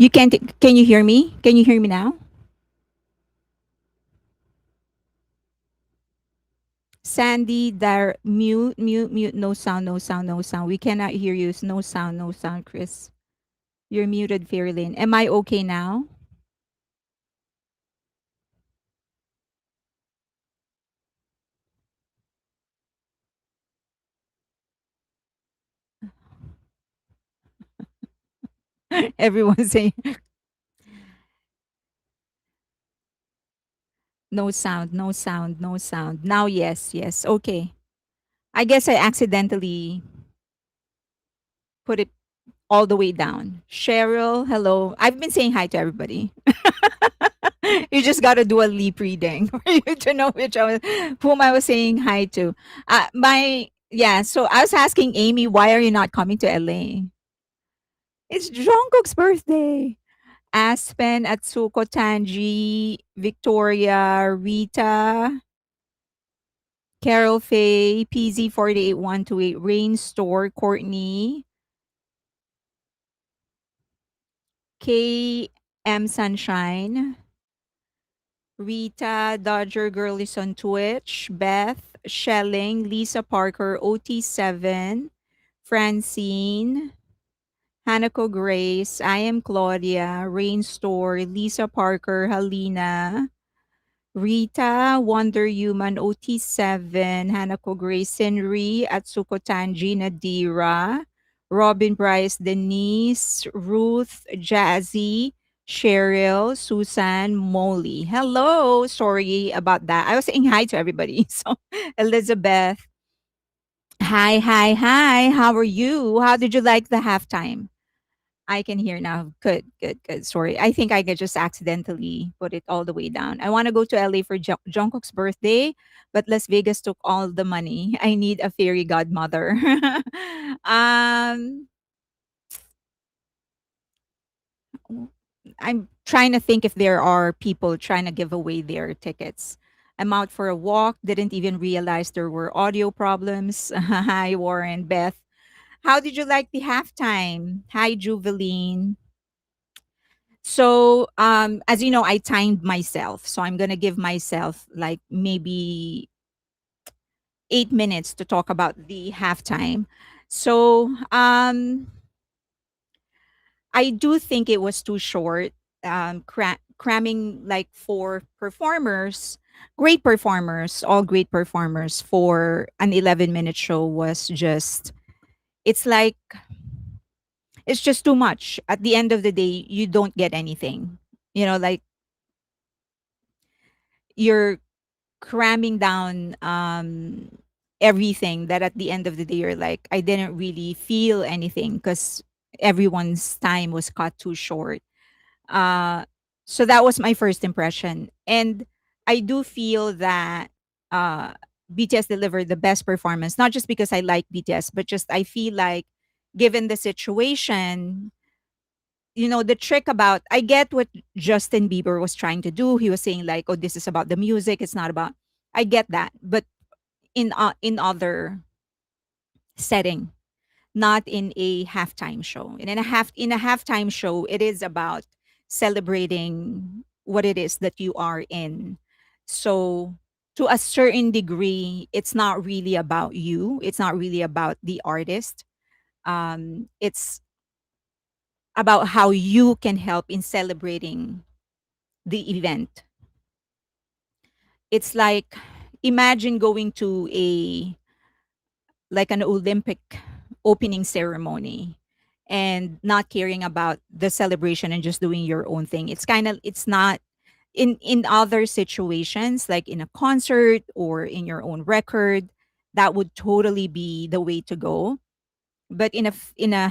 You can't. Can you hear me? Can you hear me now? Sandy, there, mute, mute, mute. No sound, no sound, no sound. We cannot hear you. No sound, no sound, Chris. You're muted, Fairlane. Am I okay now? Everyone's saying no sound, no sound, no sound. Now, yes, yes. Okay. I guess I accidentally put it all the way down. Cheryl, hello. I've been saying hi to everybody. You just got to do a leap reading for you to know whom I was saying hi to. So I was asking Amy, why are you not coming to LA? It's Jungkook's birthday. Aspen, Atsuko, Tanji, Victoria, Rita, Carol Faye, PZ48128, Rain Store, Courtney, KM Sunshine, Rita, Dodger Girl is on Twitch, Beth, Shelling, Lisa Parker, OT7, Francine, Hanako Grace, I am Claudia, Rain Store, Lisa Parker, Helena, Rita, Wonder Human, OT7, Hanako Grace, Senri, Atsuko Tanji, Nadira, Robin Bryce, Denise, Ruth, Jazzy, Cheryl, Susan, Molly. Hello. Sorry about that. I was saying hi to everybody. So, Elizabeth. Hi, hi, hi. How are you? How did you like the halftime? I can hear now. Good, good, good. Sorry. I think I could just accidentally put it all the way down. I want to go to LA for Jungkook's birthday, but Las Vegas took all the money. I need a fairy godmother. um, I'm trying to think if there are people trying to give away their tickets. I'm out for a walk, didn't even realize there were audio problems. Hi, Warren, Beth. How did you like the halftime? Hi, Juveline. So, as you know, I timed myself. So I'm gonna give myself like maybe 8 minutes to talk about the halftime. So, I do think it was too short. Cramming like four performers, great performers, all great performers for an 11-minute show was just. It's like it's just too much. At the end of the day, you don't get anything. Like you're cramming down everything that at the end of the day you're like, I didn't really feel anything because everyone's time was cut too short. uh so that was my first impression, and I do feel that uh BTS delivered the best performance, not just because I like BTS, but just I feel like given the situation, the trick about, I get what Justin Bieber was trying to do. He was saying like, oh, this is about the music, it's not about, I get that, but in other setting, not in a halftime show. And in a halftime show, it is about celebrating what it is that you are in. So to a certain degree, it's not really about you. It's not really about the artist. It's about how you can help in celebrating the event. It's like, imagine going to a like an Olympic opening ceremony and not caring about the celebration and just doing your own thing. It's not in other situations, like in a concert or in your own record, that would totally be the way to go. But in a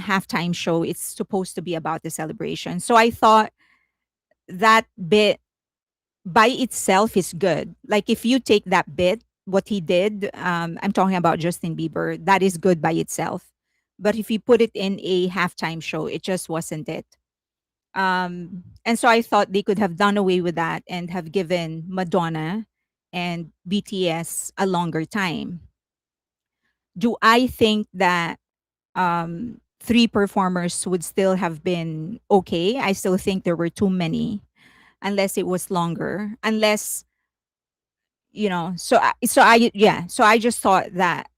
halftime show, it's supposed to be about the celebration. So I thought that bit by itself is good. Like if you take that bit, what he did, I'm talking about Justin Bieber, that is good by itself. But if you put it in a halftime show, it just wasn't it. And so I thought they could have done away with that and have given Madonna and BTS a longer time. Do I think that three performers would still have been okay. I still think there were too many, unless it was longer. Unless, so I just thought that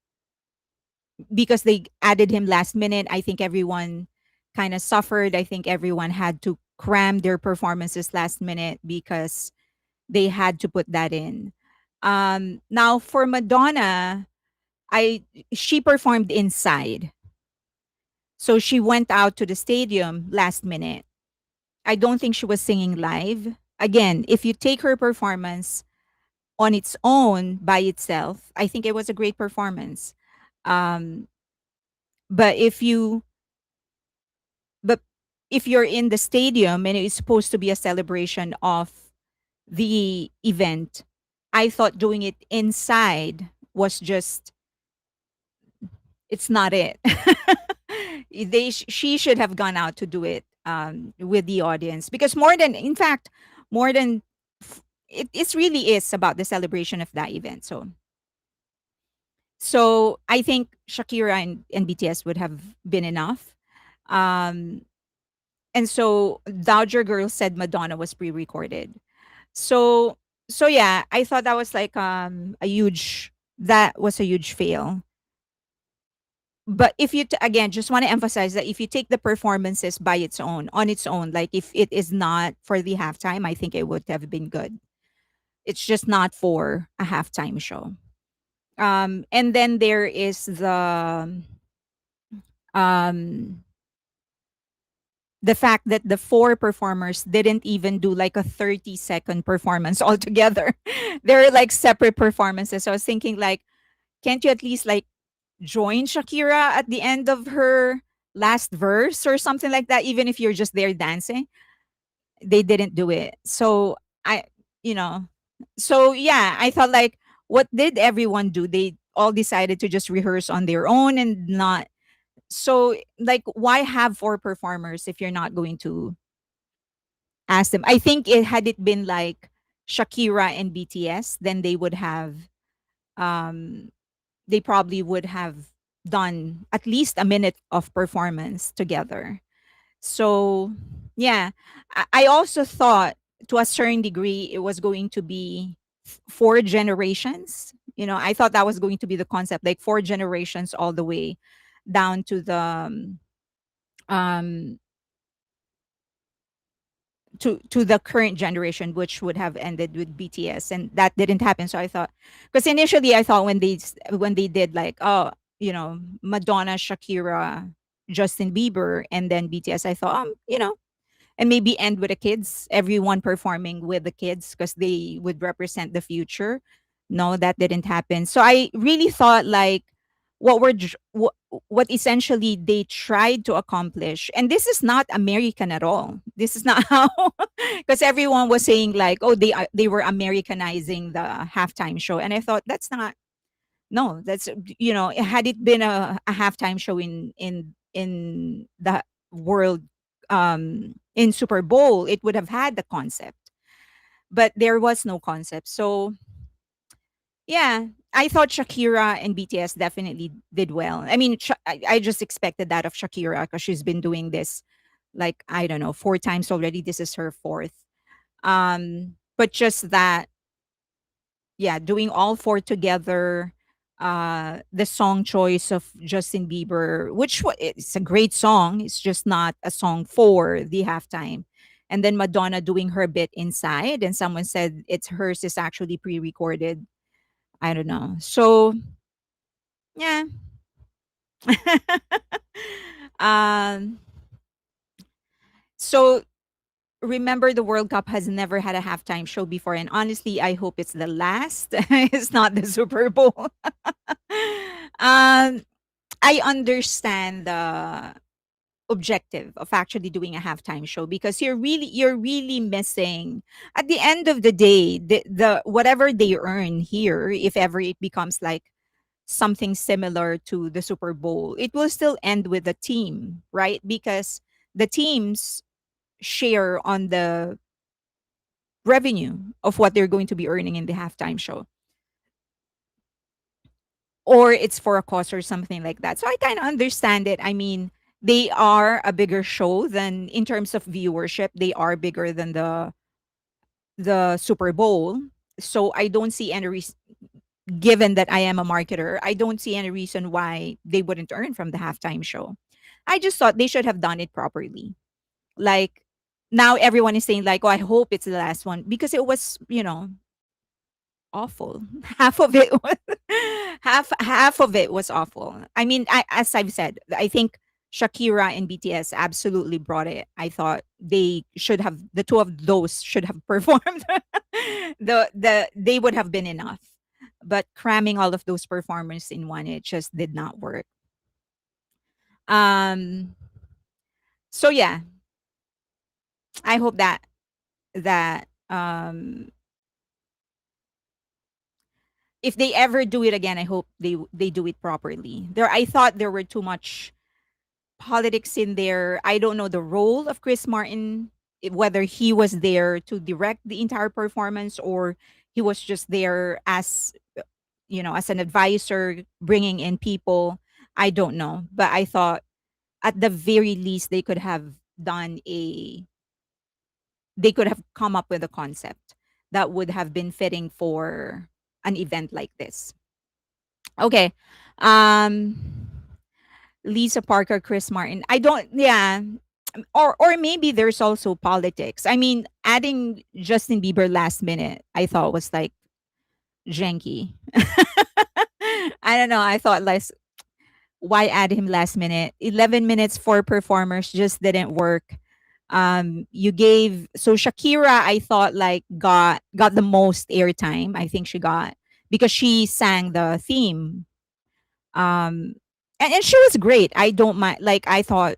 because they added him last minute, I think everyone kind of suffered. I think everyone had to cram their performances last minute because they had to put that in. Now for Madonna, I she performed inside. So she went out to the stadium last minute. I don't think she was singing live. Again, if you take her performance on its own by itself, I think it was a great performance. Um, but but if you're in the stadium and it's supposed to be a celebration of the event, I thought doing it inside was just it's not it. She should have gone out to do it with the audience because more than in fact more than it really is about the celebration of that event. So I think Shakira and BTS would have been enough. Um, and so Dodger Girl said Madonna was pre-recorded. So so yeah, I thought that was like that was a huge fail. But if you again just want to emphasize that if you take the performances by its own on its own, like if it is not for the halftime, I think it would have been good. It's just not for a halftime show. And then there is um the fact that the four performers didn't even do like a 30-second performance altogether. They're like separate performances. So I was thinking like, can't you at least like join Shakira at the end of her last verse or something like that, even if you're just there dancing? They didn't do it. So I, you know, so yeah, I thought like, what did everyone do? They all decided to just rehearse on their own and not. So like, why have four performers if you're not going to ask them? I think it had it been like Shakira and BTS, then um they probably would have done at least a minute of performance together. So, yeah, I also thought to a certain degree it was going to be four generations. I thought that was going to be the concept, like four generations all the way down to um the current generation, which would have ended with BTS, and that didn't happen. So I thought, because initially I thought when they did like, oh, Madonna, Shakira, Justin Bieber, and then BTS, I thought, and maybe end with the kids, everyone performing with the kids because they would represent the future. No, that didn't happen. So I really thought like what essentially they tried to accomplish, and this is not American at all. This is not how, because everyone was saying like, oh, they were Americanizing the halftime show, and I thought that's not. No, that's had it been a halftime show in the world, in Super Bowl, it would have had the concept, but there was no concept. So yeah, I thought Shakira and BTS definitely did well. I mean, I just expected that of Shakira because she's been doing this like, I don't know, four times already. This is her fourth. But just that, yeah, doing all four together, the song choice of Justin Bieber, it's a great song, it's just not a song for the halftime. And then Madonna doing her bit inside, and someone said it's hers is actually pre-recorded. I don't know. So yeah. um so remember, the World Cup has never had a halftime show before, and honestly I hope it's the last. It's not the Super Bowl. um I understand the objective of actually doing a halftime show because you're really missing, at the end of the day, the whatever they earn here, if ever it becomes like something similar to the Super Bowl, it will still end with the team, right? Because the teams share on the revenue of what they're going to be earning in the halftime show, or it's for a cause or something like that. So I kind of understand it. I mean, They are a bigger show than in terms of viewership. They are bigger than the Super Bowl. So I don't see any reason, given that I am a marketer, I don't see any reason why they wouldn't earn from the halftime show. I just thought they should have done it properly. Like now everyone is saying like, "Oh, I hope it's the last one," because it was, awful. Half of it was half of it was awful. I mean, as I've said, I think Shakira and BTS absolutely brought it. I thought the two of those should have performed. They would have been enough. But cramming all of those performers in one, it just did not work. Um so yeah, I hope that if they ever do it again, I hope they do it properly. I thought there were too much politics in there. I don't know the role of Chris Martin, whether he was there to direct the entire performance or he was just there as as an advisor bringing in people. I don't know, but I thought at the very least done a they could have come up with a concept that would have been fitting for an event like this. Okay. Um Lisa Parker, Chris Martin. I don't yeah. Or maybe there's also politics. I mean, adding Justin Bieber last minute, I thought was like janky. I don't know. I thought less why add him last minute? 11 minutes for performers just didn't work. You gave so Shakira I thought like got the most airtime. I think she got because she sang the theme. Um and she was great. I don't mind like I thought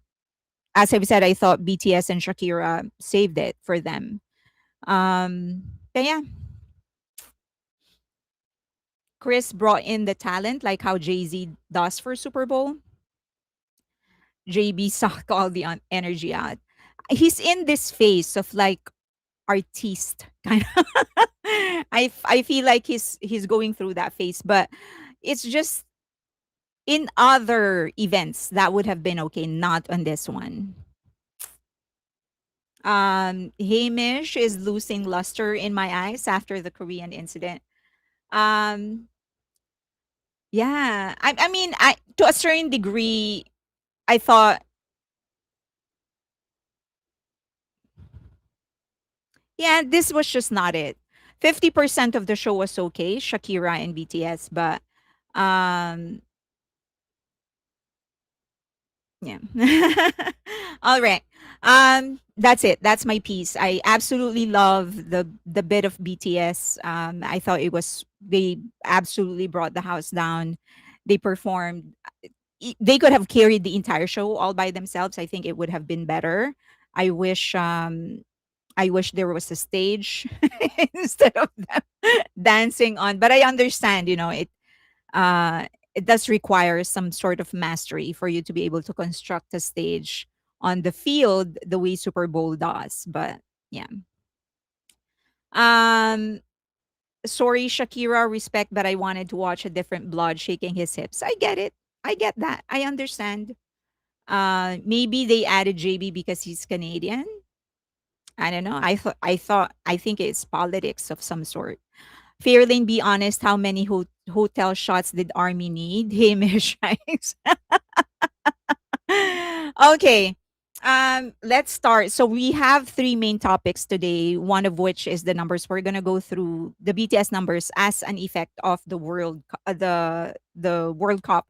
as I've said, I thought BTS and Shakira saved it for them. But yeah, Chris brought in the talent like how Jay-Z does for Super Bowl. JB sucked all the energy out. He's in this phase of like artiste kind of. I feel like he's going through that phase, but it's just in other events that would have been okay, not on this one. Hamish is losing luster in my eyes after the Korean incident. Um, yeah, I mean, I to a certain degree, I thought, yeah, this was just not it. 50% of the show was okay, Shakira and BTS, but um, yeah. All right. That's it. That's my piece. I absolutely love the bit of BTS. I thought they absolutely brought the house down. They performed. They could have carried the entire show all by themselves. I think it would have been better. I wish I wish there was a stage instead of them dancing on. But I understand, uh, it does require some sort of mastery for you to be able to construct a stage on the field the way Super Bowl does. But yeah. Um Sorry, Shakira, respect, but I wanted to watch a different blood shaking his hips. I get it. I get that. I understand. Maybe they added JB because he's Canadian. I don't know. I think it's politics of some sort. Fairlane, be honest, how many hotel shots did Army need? Hamish Hanks. Okay. Let's start. So we have three main topics today, one of which is the numbers. We're gonna go through the BTS numbers as an effect of the World Cup.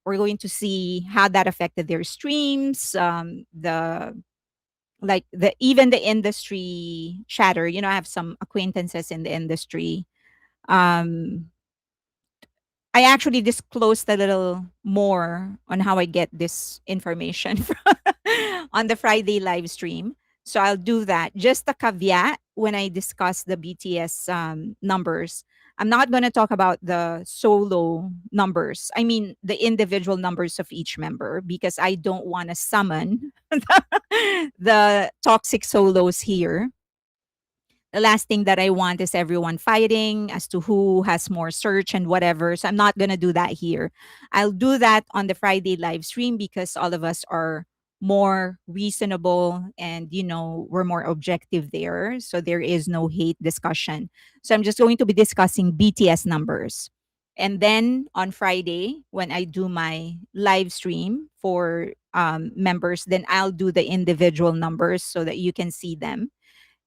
We're going to see how that affected their streams, the even the industry chatter. I have some acquaintances in the industry. Um, I actually disclosed a little more on how I get this information on the Friday live stream. So I'll do that. Just a caveat when I discuss the BTS numbers. I'm not going to talk about the solo numbers. I mean, the individual numbers of each member because I don't want to summon the toxic solos here. The last thing that I want is everyone fighting as to who has more search and whatever. So I'm not going to do that here. I'll do that on the Friday live stream because all of us are more reasonable and we're more objective there, so there is no hate discussion. So I'm just going to be discussing BTS numbers. And then on Friday, when I do my live stream for members, then I'll do the individual numbers so that you can see them.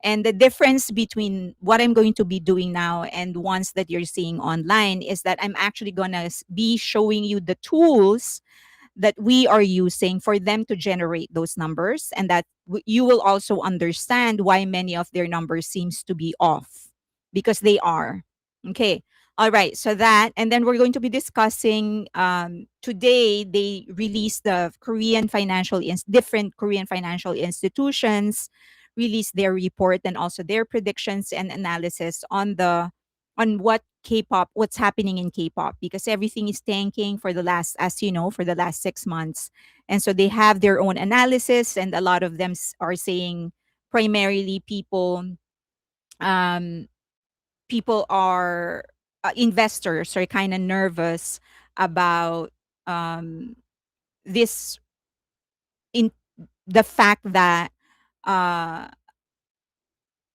And the difference between what I'm going to be doing now and ones that you're seeing online is that I'm actually going to be showing you the tools that we are using for them to generate those numbers, and that you will also understand why many of their numbers seems to be off, because they are. Okay. All right, so that, and then we're going to be discussing today they released the different Korean financial institutions released their report and also their predictions and analysis on what's happening in K-pop, because everything is tanking for the last, as you know, for the last 6 months. And so they have their own analysis, and a lot of them are saying primarily um, people are investors are kind of nervous about um, this in the fact that uh,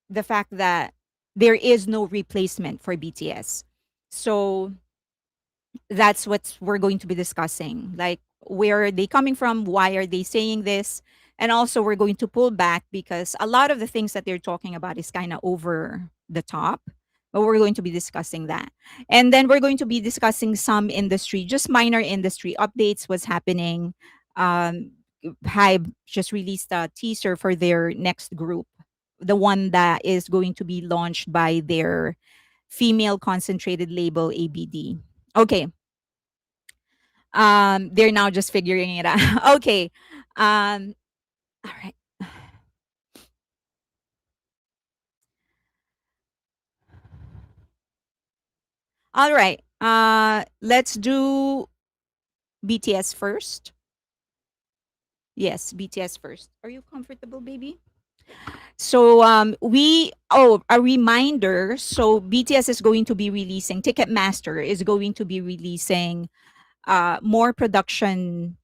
the fact that there is no replacement for BTS. So that's what we're going to be discussing. Like, where are they coming from? Why are they saying this? And also, we're going to pull back because a lot of the things that they're talking about is kind of over the top. But we're going to be discussing that. And then we're going to be discussing some industry, just minor industry updates, what's happening. Um, Hybe just released a teaser for their next group, the one that is going to be launched by their female concentrated label ABD. Okay, they're now just figuring it out. Okay. All right. All right. Let's do BTS first. Yes, BTS first. Are you comfortable, baby? So a reminder. So BTS is going to be releasing, Ticketmaster is going to be releasing more production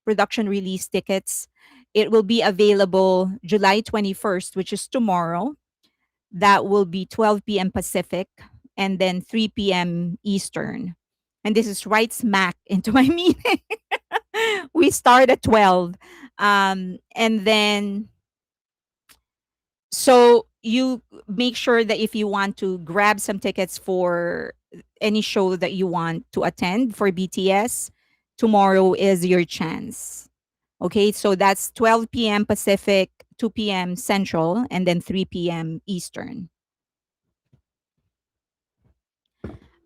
release tickets. It will be available July 21st, which is tomorrow. That will be 12 p.m. Pacific and then 3 p.m. Eastern. And this is right smack into my meeting. We start at 12. And then, so you make sure that if you want to grab some tickets for any show that you want to attend for BTS, tomorrow is your chance. Okay, so that's 12 p.m. Pacific, 2 p.m. Central, and then 3 p.m. Eastern.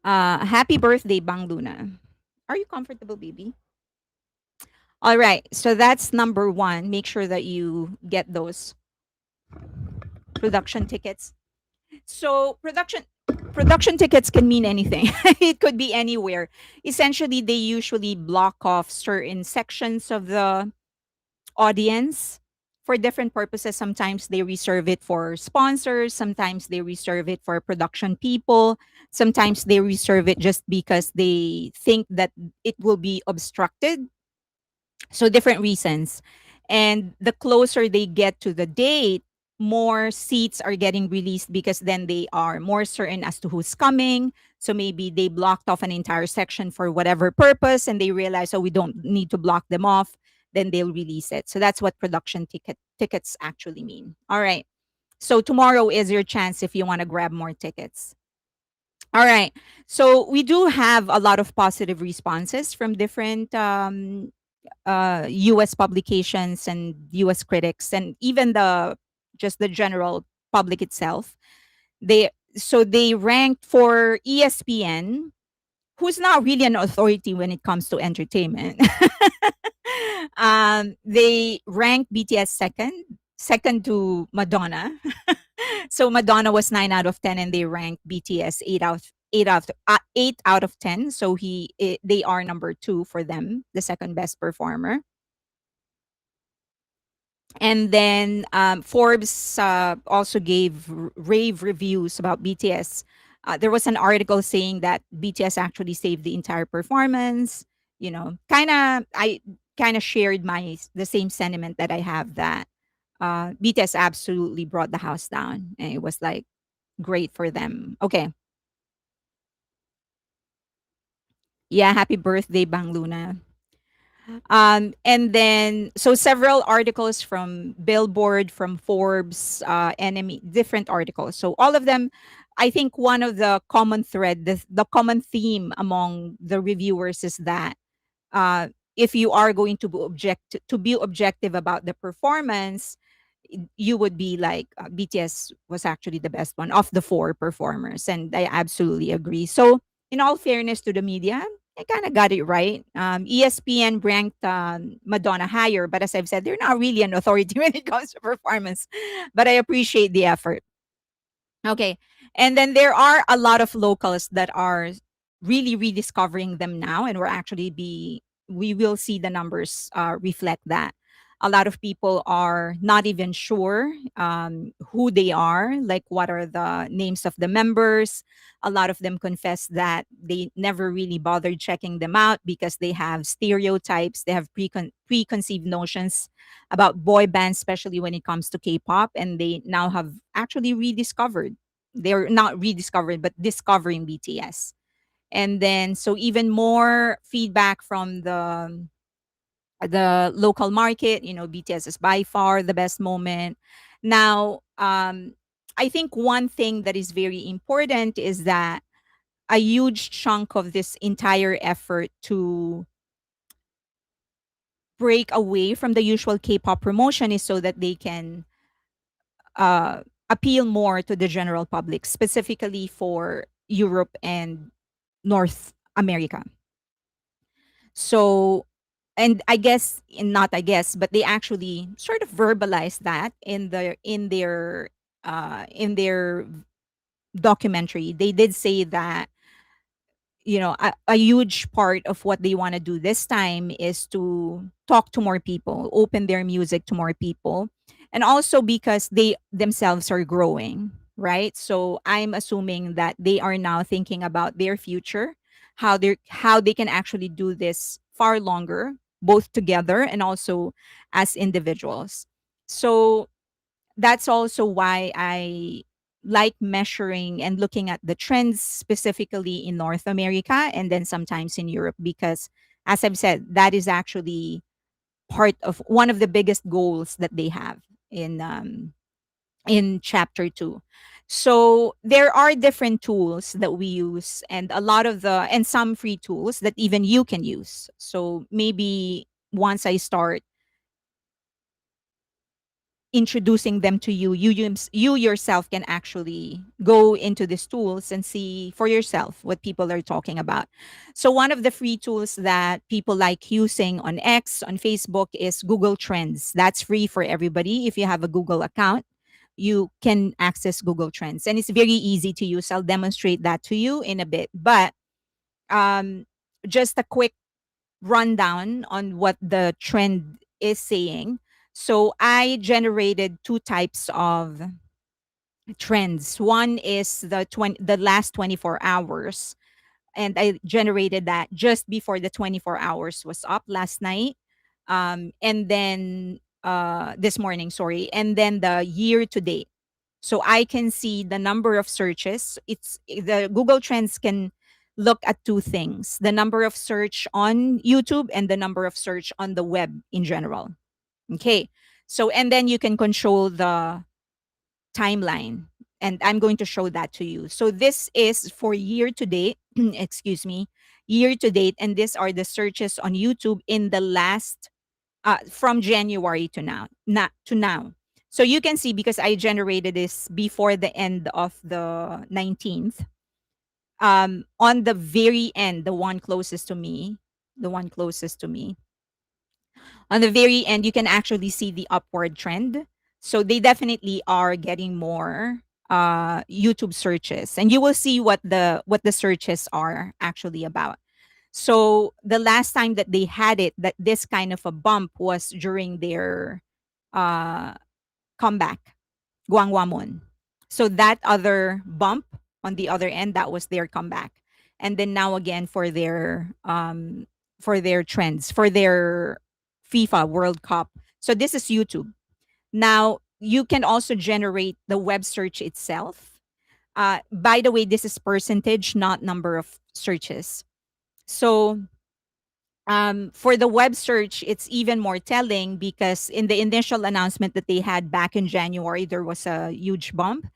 Happy birthday, Bang Luna. Are you comfortable, baby? All right, so that's number one. Make sure that you get those production tickets. So production tickets can mean anything. It could be anywhere. Essentially, they usually block off certain sections of the audience for different purposes. Sometimes they reserve it for sponsors, sometimes they reserve it for production people, sometimes they reserve it just because they think that it will be obstructed. So different reasons. And the closer they get to the date, more seats are getting released because then they are more certain as to who's coming. So maybe they blocked off an entire section for whatever purpose and they realize, oh, we don't need to block them off. Then they'll release it. So that's what production tickets actually mean. All right. So tomorrow is your chance if you want to grab more tickets. All right. So we do have a lot of positive responses from different US publications and US critics and even the general public itself. They ranked for ESPN, who's not really an authority when it comes to entertainment. They ranked BTS second to Madonna. So Madonna was 9 out of 10, and they ranked BTS 8 out of 10. So they are number two for them, the second best performer. And then Forbes also gave rave reviews about BTS. There was an article saying that BTS actually saved the entire performance. I kind of shared my the same sentiment that I have, that BTS absolutely brought the house down, and it was like great for them. Okay, yeah, happy birthday, Bang Luna. And then, so several articles from Billboard, from Forbes, Enemy, different articles. So all of them, I think one of the common thread, the common theme among the reviewers is that uh, if you are going to be objective about the performance, you would be like BTS was actually the best one of the four performers, and I absolutely agree. So, in all fairness to the media, I kind of got it right. ESPN ranked Madonna higher, but as I've said, they're not really an authority when it comes to performance. But I appreciate the effort. Okay. And then there are a lot of locals that are really rediscovering them now, and we will see the numbers reflect that. A lot of people are not even sure who they are, like what are the names of the members. A lot of them confess that they never really bothered checking them out because they have stereotypes, they have preconceived notions about boy bands, especially when it comes to K-pop, and they now have actually rediscovered, they're not rediscovering but discovering BTS. And then, so even more feedback from the local market, BTS is by far the best moment. Now, I think one thing that is very important is that a huge chunk of this entire effort to break away from the usual K-pop promotion is so that they can uh, appeal more to the general public, specifically for Europe and North America. So, and I guess, not I guess, but they actually sort of verbalized that in their documentary. They did say that a huge part of what they want to do this time is to talk to more people, open their music to more people, and also because they themselves are growing, right? So I'm assuming that they are now thinking about their future, how they can actually do this far longer, both together and also as individuals. So that's also why I like measuring and looking at the trends specifically in North America and then sometimes in Europe, because as I've said, that is actually part of one of the biggest goals that they have in chapter 2. So there are different tools that we use, and some free tools that even you can use. So maybe once I start introducing them to you, you yourself can actually go into these tools and see for yourself what people are talking about. So one of the free tools that people like using on X, on Facebook, is Google Trends. That's free for everybody. If you have a Google account, you can access Google Trends, and it's very easy to use. I'll demonstrate that to you in a bit, but um, just a quick rundown on what the trend is saying. So I generated two types of trends. One is the last 24 hours, and I generated that just before the 24 hours was up last night. And then this morning, sorry, and then the year to date. So I can see the number of searches. It's the Google Trends can look at two things: the number of search on YouTube and the number of search on the web in general. Okay. So, and then you can control the timeline. And I'm going to show that to you. So this is for year to date, excuse me, year to date. And these are the searches on YouTube in the last from January to now, not to now. So you can see, because I generated this before the end of the 19th. On the very end, the one closest to me, on the very end, you can actually see the upward trend. So they definitely are getting more YouTube searches, and you will see what the searches are actually about. So the last time that they had it, that this kind of a bump, was during their uh, comeback, Gwangwamon. So that other bump on the other end, that was their comeback. And then now again for their trends, for their FIFA World Cup. So this is YouTube. Now you can also generate the web search itself. By the way, this is percentage, not number of searches. So for the web search, it's even more telling because in the initial announcement that they had back in January, there was a huge bump.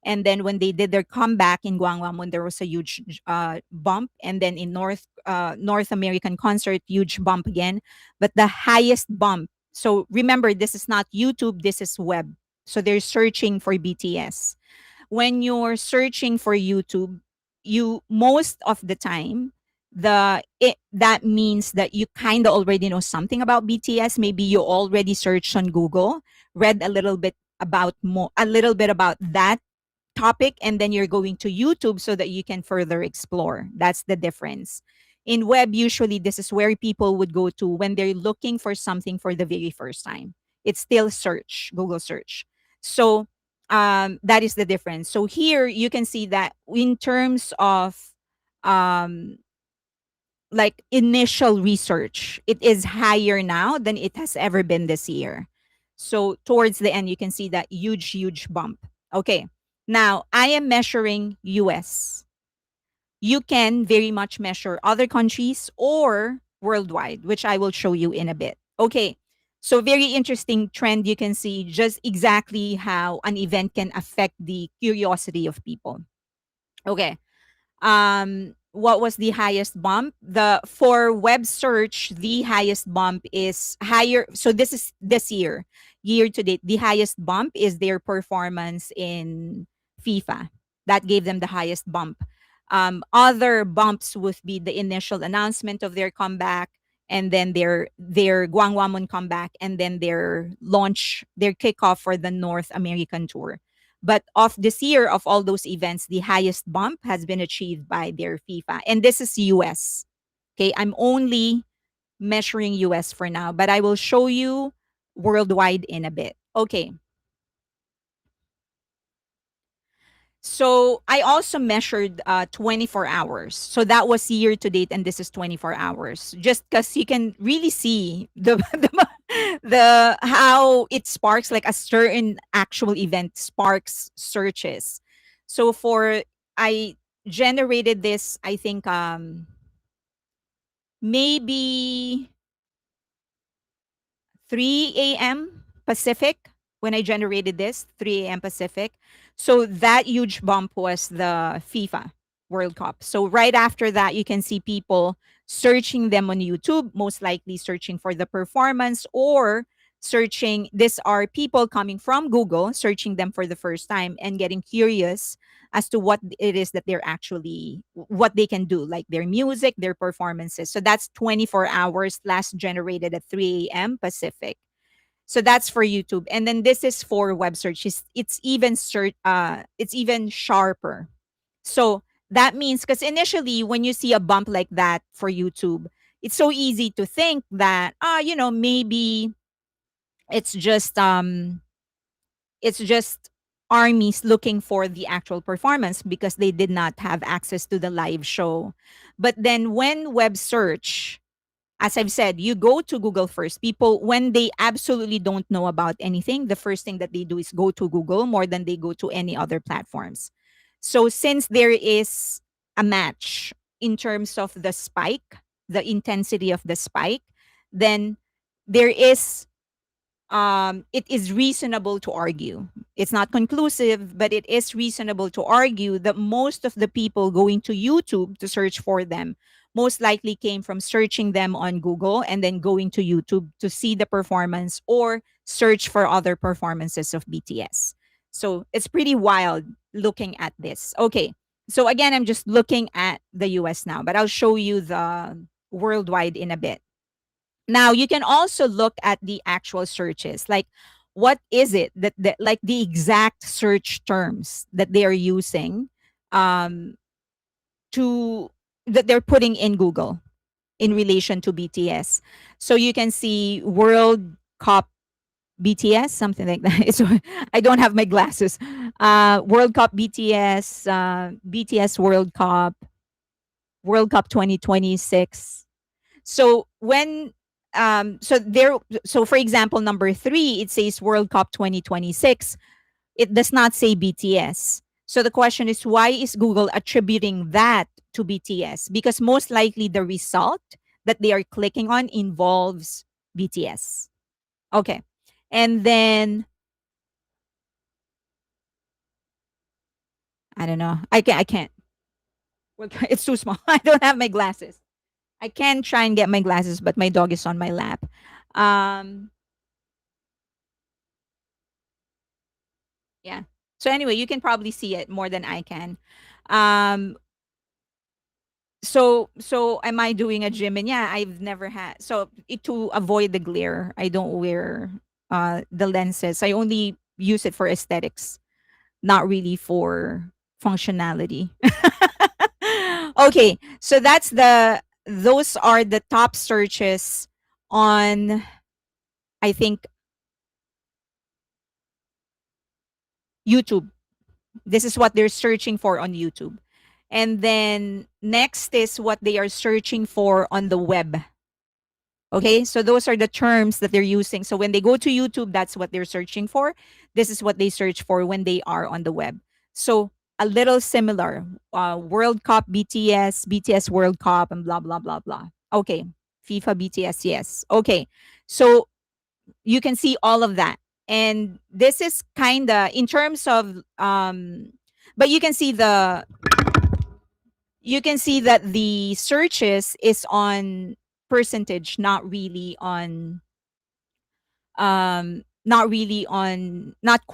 And then when they did their comeback in Gwangwamun, there was a huge bump. And then in North American concert, huge bump again. But the highest bump. So remember, this is not YouTube. This is web. So they're searching for BTS. When you're searching for YouTube, you most of the time that means that you kind of already know something about BTS. Maybe you already searched on Google, read a little bit about that topic, and then you're going to YouTube so that you can further explore. That's the difference. In web, usually this is where people would go to when they're looking for something for the very first time. It's still search, Google search. So that is the difference. So here you can see that in terms of um, like initial research, it is higher now than it has ever been this year. So towards the end, you can see that huge bump. Okay. Now I am measuring US. You can very much measure other countries or worldwide, which I will show you in a bit. Okay. So very interesting trend. You can see just exactly how an event can affect the curiosity of people. Okay. What was the highest bump? The For web search, the highest bump is higher. So this is this year to date, the highest bump is their performance in FIFA. That gave them the highest bump. Other bumps would be the initial announcement of their comeback, and then their Gwangwamon comeback, and then their kickoff for the North American tour. But of this year, of all those events, the highest bump has been achieved by their FIFA. And this is US. Okay, I'm only measuring US for now, but I will show you worldwide in a bit. Okay, so I also measured 24 hours. So that was year to date, and this is 24 hours. Just because you can really see the how it sparks, like a certain actual event sparks searches. So for I generated this, I think maybe 3 a.m. Pacific when I generated this, 3 a.m. Pacific. So that huge bump was the FIFA World Cup. So right after that, you can see people searching them on YouTube, most likely searching for the performance or searching. These are people coming from Google, searching them for the first time and getting curious as to what it is that they're actually, what they can do, like their music, their performances. So that's 24 hours, last generated at 3 a.m. Pacific. So that's for YouTube. And then this is for web search. It's even sharper. So that means, because initially when you see a bump like that for YouTube, it's so easy to think that maybe it's just um it's just armies looking for the actual performance because they did not have access to the live show. But then when web search, as I've said, you go to Google first. People, when they absolutely don't know about anything, the first thing that they do is go to Google more than they go to any other platforms. So since there is a match in terms of the spike, the intensity of the spike, then there is it is reasonable to argue. It's not conclusive, but it is reasonable to argue that most of the people going to YouTube to search for them most likely came from searching them on Google and then going to YouTube to see the performance or search for other performances of BTS. So it's pretty wild looking at this. Okay. So again, I'm just looking at the US now, but I'll show you the worldwide in a bit. Now you can also look at the actual searches, like what is it that like the exact search terms that they are using um, to that they're putting in Google in relation to BTS. So you can see World Cup BTS, something like that. It's, I don't have my glasses. World Cup BTS, BTS World Cup 2026. So when so there so for example number 3 it says World Cup 2026. It does not say BTS. So the question is, why is Google attributing that to BTS? Because most likely the result that they are clicking on involves BTS. Okay. And then I don't know. I can't. Well, it's too small. I don't have my glasses. I can try and get my glasses, but my dog is on my lap. Um yeah. So anyway, you can probably see it more than I can. Um so am I doing a gym? And yeah, I've never had, so to avoid the glare, I don't wear the lenses. I only use it for aesthetics, not really for functionality. Okay, so those are the top searches on, I think, YouTube. This is what they're searching for on YouTube. And then next is what they are searching for on the web. Okay, so those are the terms that they're using. So when they go to YouTube, that's what they're searching for. This is what they search for when they are on the web. So a little similar. World Cup BTS, BTS World Cup, and blah blah blah blah. Okay, FIFA BTS, yes. Okay, so you can see all of that, and this is kinda in terms of but you can see that the searches is on percentage, not really on not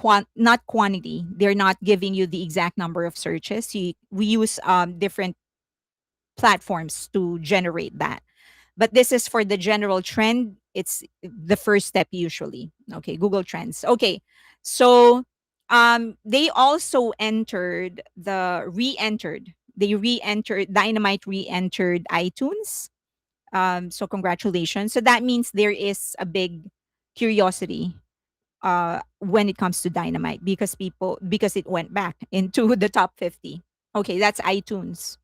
quantity. They're not giving you the exact number of searches. We use different platforms to generate that, but this is for the general trend. It's the first step usually. Okay, Google Trends. Okay, so they also re-entered Dynamite, re-entered iTunes. So congratulations. So that means there is a big curiosity when it comes to Dynamite, because it went back into the top 50. Okay, that's iTunes.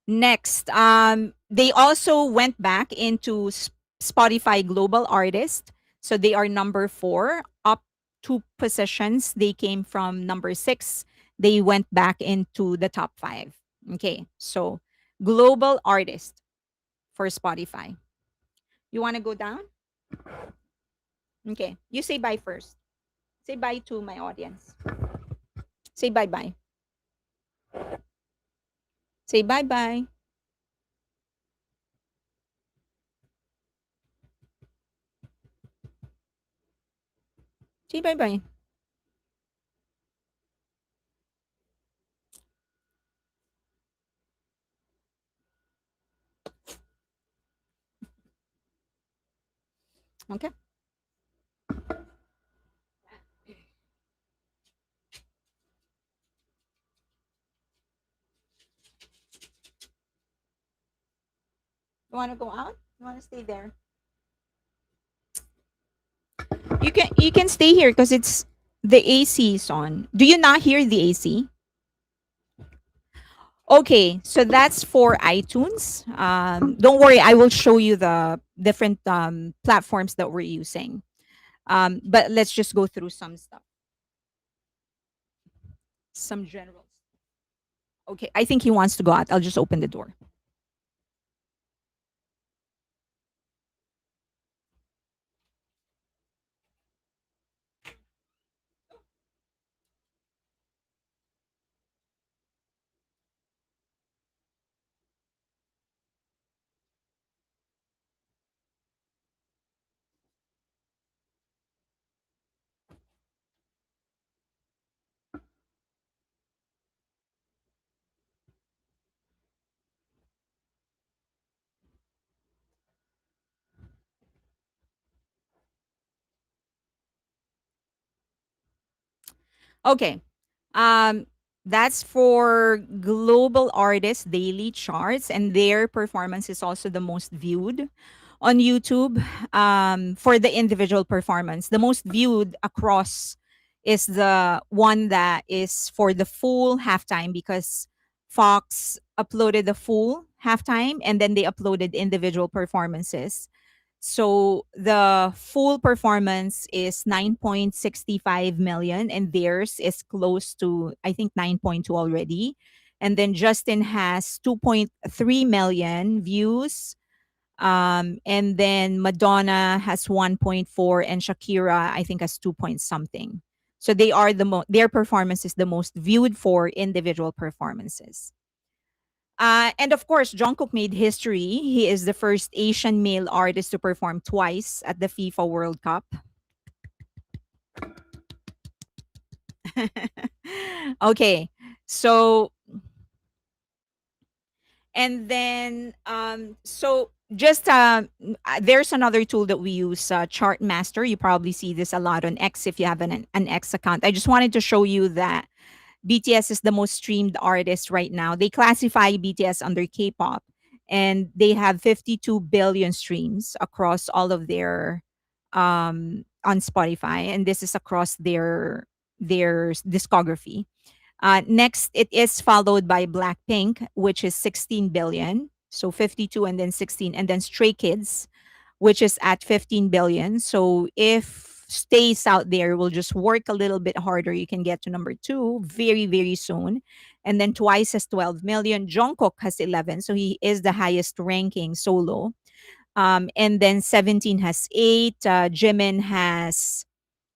Next, they also went back into Spotify Global Artist. So they are number 4, up 2 positions. They came from number 6. They went back into the top 5. Okay, so Global Artist for Spotify. You want to go down? Okay, you say bye first. Say bye to my audience. Say bye bye. Say bye bye. Say bye bye. Okay. You want to go out? You want to stay there? You can stay here because it's the AC is on. Do you not hear the AC? Okay, so that's for iTunes. Don't worry, I will show you the different platforms that we're using. But let's just go through some stuff, some generals. Okay, I think he wants to go out. I'll just open the door. Okay. Um, that's for global artists daily charts, and their performance is also the most viewed. On YouTube, for the individual performance, the most viewed across is the one that is for the full halftime, because Fox uploaded the full halftime and then they uploaded individual performances. So the full performance is 9.65 million, and theirs is close to, I think, 9.2 already. And then Justin has 2.3 million views. And then Madonna has 1.4, and Shakira, I think, has 2 point something. So they are their performance is the most viewed for individual performances. And of course, Jungkook made history. He is the first Asian male artist to perform twice at the FIFA World Cup. Okay, so and then so just there's another tool that we use, Chartmaster. You probably see this a lot on X if you have an X account. I just wanted to show you that BTS is the most streamed artist right now. They classify BTS under K-pop, and they have 52 billion streams across all of their on Spotify, and this is across their discography. Next, it is followed by Blackpink, which is 16 billion. So 52 and then 16, and then Stray Kids, which is at 15 billion. So if Stays out there will just work a little bit harder, you can get to number two very, very soon. And then Twice has 12 million. Jungkook has 11. So he is the highest ranking solo. And then 17 has 8. Jimin has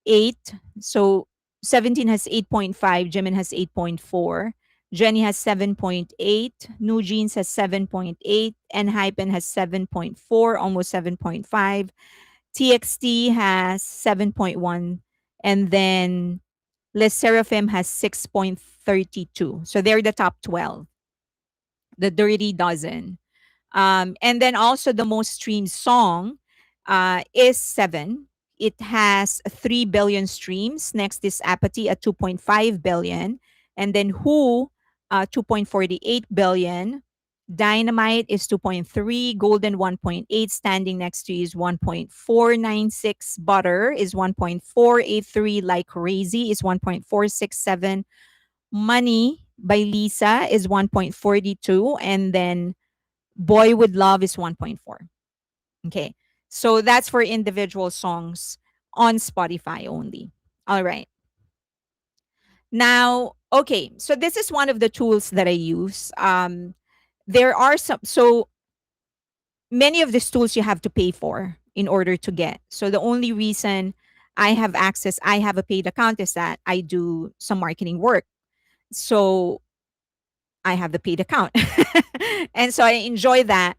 8. So 17 has 8.5. Jimin has 8.4. Jenny has 7.8. New Jeans has 7.8. And Hypen has 7.4, almost 7.5. TXT has 7.1. And then Les Seraphim has 6.32. So they're the top 12, the Dirty Dozen. And then also the most streamed song is Seven. It has 3 billion streams. Next is Apathy at 2.5 billion. And then Who, 2.48 billion. Dynamite is 2.3. Golden 1.8. Standing next to you is 1.496. Butter is 1.483. Like Crazy is 1.467. Money by Lisa is 1.42. And then Boy with Love is 1.4. Okay. So that's for individual songs on Spotify only. All right. Now, okay. So this is one of the tools that I use. There are so many of these tools you have to pay for in order to get. So the only reason I have a paid account is that I do some marketing work. So I have the paid account. And so I enjoy that.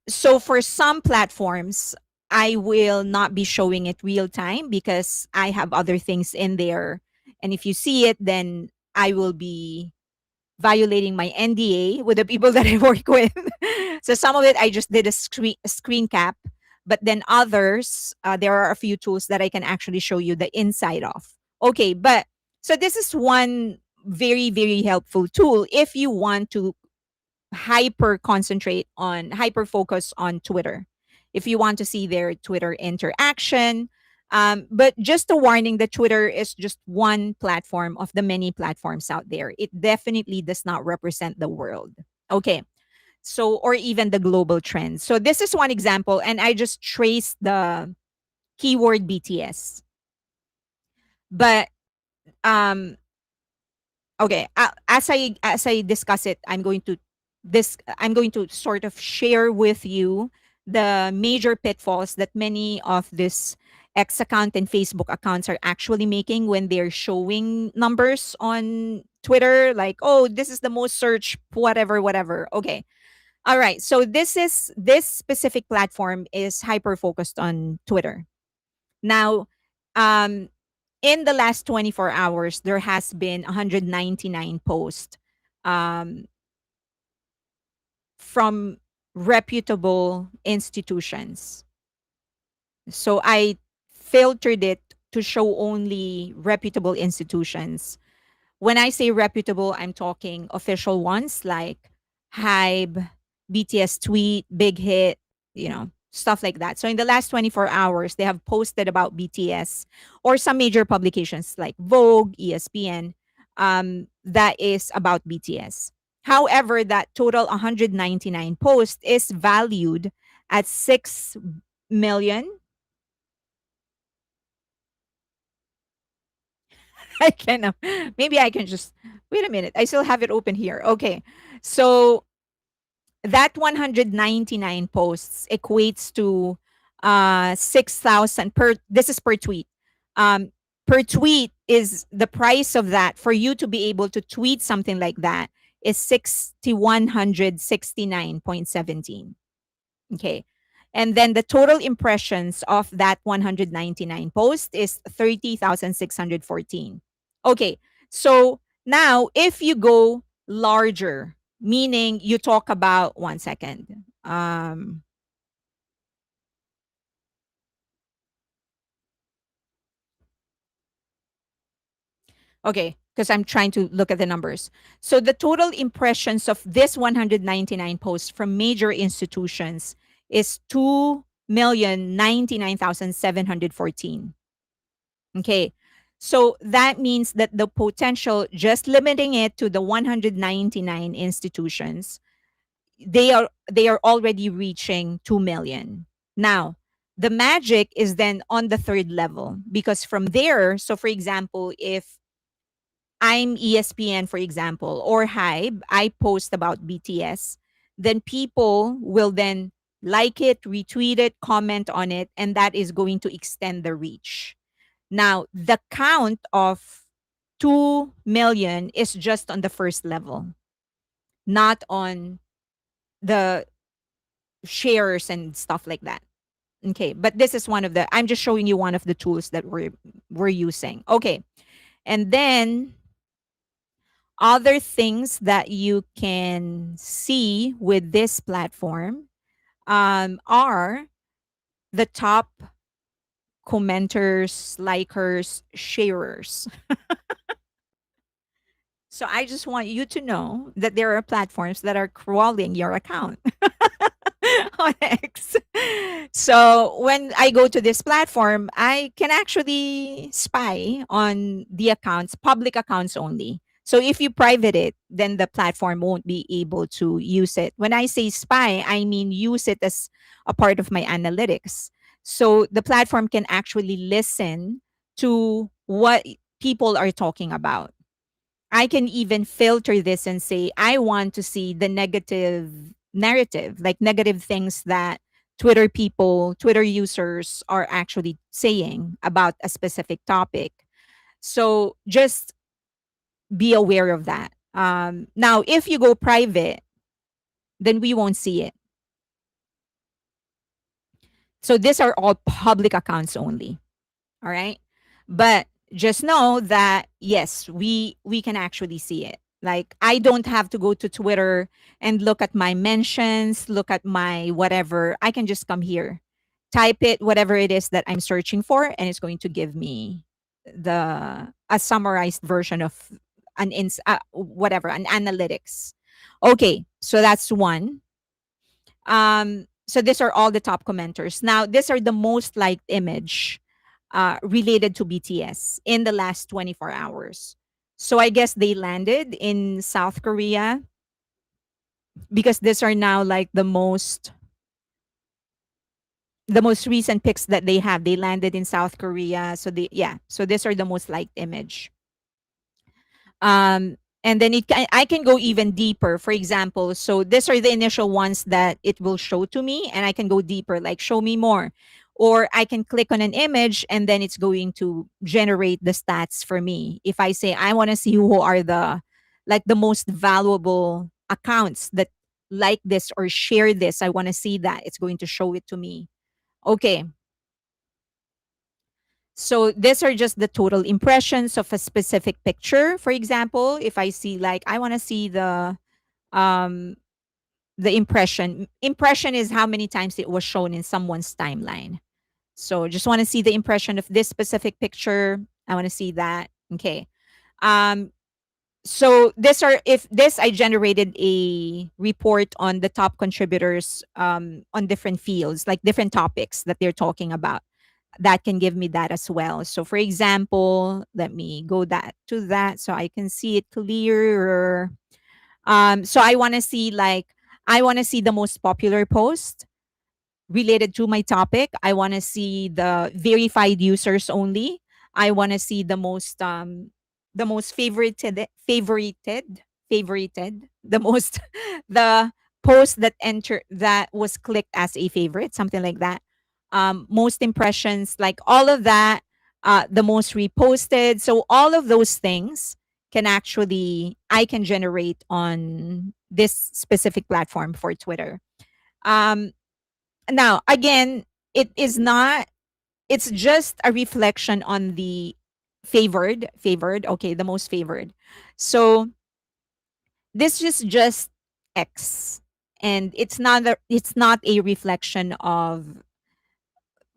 So for some platforms, I will not be showing it real time because I have other things in there. And if you see it, then I will be violating my NDA with the people that I work with. So some of it I just did a screen cap, but then others, there are a few tools that I can actually show you the inside of. Okay, but so this is one very, very helpful tool if you want to hyper focus on Twitter. If you want to see their Twitter interaction. But just a warning that Twitter is just one platform of the many platforms out there. It definitely does not represent the world. Okay. So, or even the global trends. So, this is one example, and I just traced the keyword BTS. But um, okay, as I discuss it, I'm going to sort of share with you the major pitfalls that many of this X account and Facebook accounts are actually making when they're showing numbers on Twitter, like, oh, this is the most search, whatever, whatever. Okay. All right. So this specific platform is hyper focused on Twitter. Now, um, in the last 24 hours, there has been 199 posts um, from reputable institutions. So I filtered it to show only reputable institutions. When I say reputable, I'm talking official ones like Hybe, BTS Tweet, Big Hit, you know. stuff like that. So in the last 24 hours, they have posted about BTS or some major publications like Vogue, ESPN, that is about BTS. However, that total 199 posts is valued at 6 million. I can maybe I can just wait a minute. I still have it open here. Okay. So that 199 posts equates to 6,000 per, this is per tweet. um per tweet is the price of that for you to be able to tweet something like that is 6169.17. Okay. And then the total impressions of that 199 post is 30,614. Okay. So now if you go larger, meaning you talk about, one second. Okay, because I'm trying to look at the numbers. So the total impressions of this 199 posts from major institutions is 2,099,714. Okay. So that means that the potential, just limiting it to the 199 institutions, they are already reaching 2 million. Now, the magic is then on the third level, because from there, so for example, if I'm ESPN, for example, or Hybe, I post about BTS, then people will then like it, retweet it, comment on it, and that is going to extend the reach. Now, the count of 2 million is just on the first level, not on the shares and stuff like that. Okay, but this is one of the, I'm just showing you one of the tools that we're using. Okay. And then other things that you can see with this platform are the top commenters, likers, sharers. So I just want you to know that there are platforms that are crawling your account on X. So when I go to this platform, I can actually spy on the accounts, public accounts only. So if you private it, then the platform won't be able to use it. When I say spy, I mean use it as a part of my analytics. So the platform can actually listen to what people are talking about. I can even filter this and say, I want to see the negative narrative, like negative things that Twitter people, Twitter users are actually saying about a specific topic. So just be aware of that. Now, if you go private, then we won't see it. So these are all public accounts only. All right. But just know that yes, we can actually see it. Like I don't have to go to Twitter and look at my mentions, look at my whatever. I can just come here, type it, whatever it is that I'm searching for, and it's going to give me the a summarized version of whatever, an analytics. Okay, so that's one. So these are all the top commenters. Now, these are the most liked image related to BTS in the last 24 hours. So I guess they landed in South Korea because these are now like the most recent pics that they have. They landed in South Korea. So they, yeah. So these are the most liked image. And then I can go even deeper. For example, so these are the initial ones that it will show to me, and I can go deeper, like show me more, or I can click on an image and then it's going to generate the stats for me. If I say I want to see who are the most valuable accounts that like this or share this, I want to see that, it's going to show it to me. Okay, so these are just the total impressions of a specific picture. For example, if I see, like, I want to see um the impression. Impression is how many times it was shown in someone's timeline. So just want to see the impression of this specific picture. I want to see that. Okay. Um So this are if this I generated a report on the top contributors on different fields, like different topics that they're talking about. That can give me that as well. So for example, let me go that to that so I can see it clearer. So I want to see the most popular post related to my topic. I want to see the verified users only. I want to see the most favorited, the most the post that was clicked as a favorite, something like that. Most impressions, like all of that, the most reposted. So all of those things I can generate on this specific platform for Twitter. Um, Now again, it is not, it's just a reflection on the favored, okay, the most favored. So this is just X, and it's not a reflection of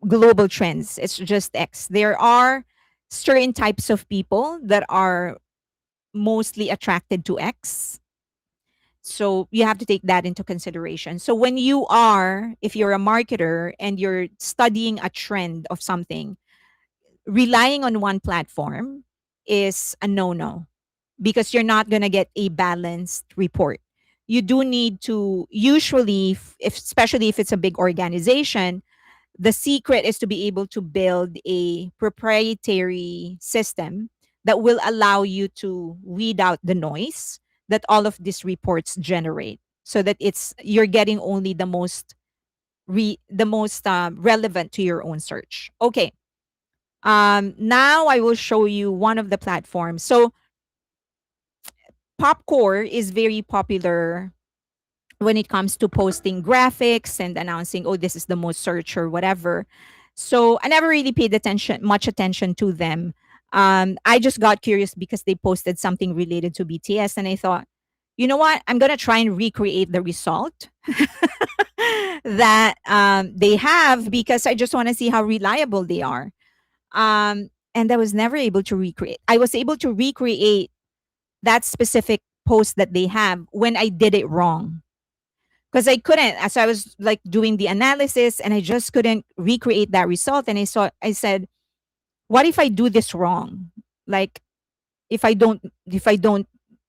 global trends. It's just X. There are certain types of people that are mostly attracted to X. So you have to take that into consideration. So if you're a marketer and you're studying a trend of something, relying on one platform is a no-no, because you're not going to get a balanced report. You do need to usually, especially if it's a big organization, the secret is to be able to build a proprietary system that will allow you to weed out the noise that all of these reports generate, so that you're getting only the most relevant to your own search. Okay. Now I will show you one of the platforms. So Popcore is very popular when it comes to posting graphics and announcing, oh, this is the most search or whatever. So I never really paid much attention to them. I just got curious because they posted something related to BTS, and I thought, you know what? I'm gonna try and recreate the result that they have, because I just want to see how reliable they are. And I was never able to recreate. I was able to recreate that specific post that they have when I did it wrong, because I couldn't, as I was like doing the analysis, and I just couldn't recreate that result. And I said, what if I do this wrong? Like, if I don't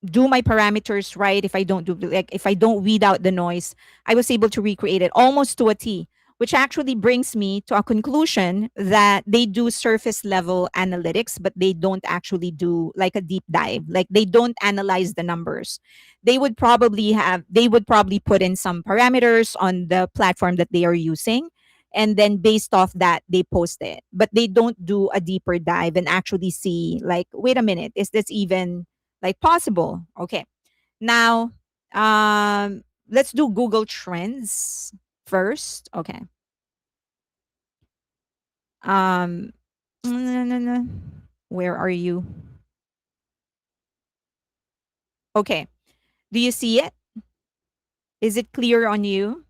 do my parameters right, if I don't weed out the noise, I was able to recreate it almost to a T, which actually brings me to a conclusion that they do surface level analytics, but they don't actually do like a deep dive. Like, they don't analyze the numbers. They would probably put in some parameters on the platform that they are using, and then based off that they post it, but they don't do a deeper dive and actually see, like, wait a minute, is this even like possible? Okay. Now, let's do Google Trends first. Okay. um no, no, no. Where are you? Okay, do you see it? Is it clear on you?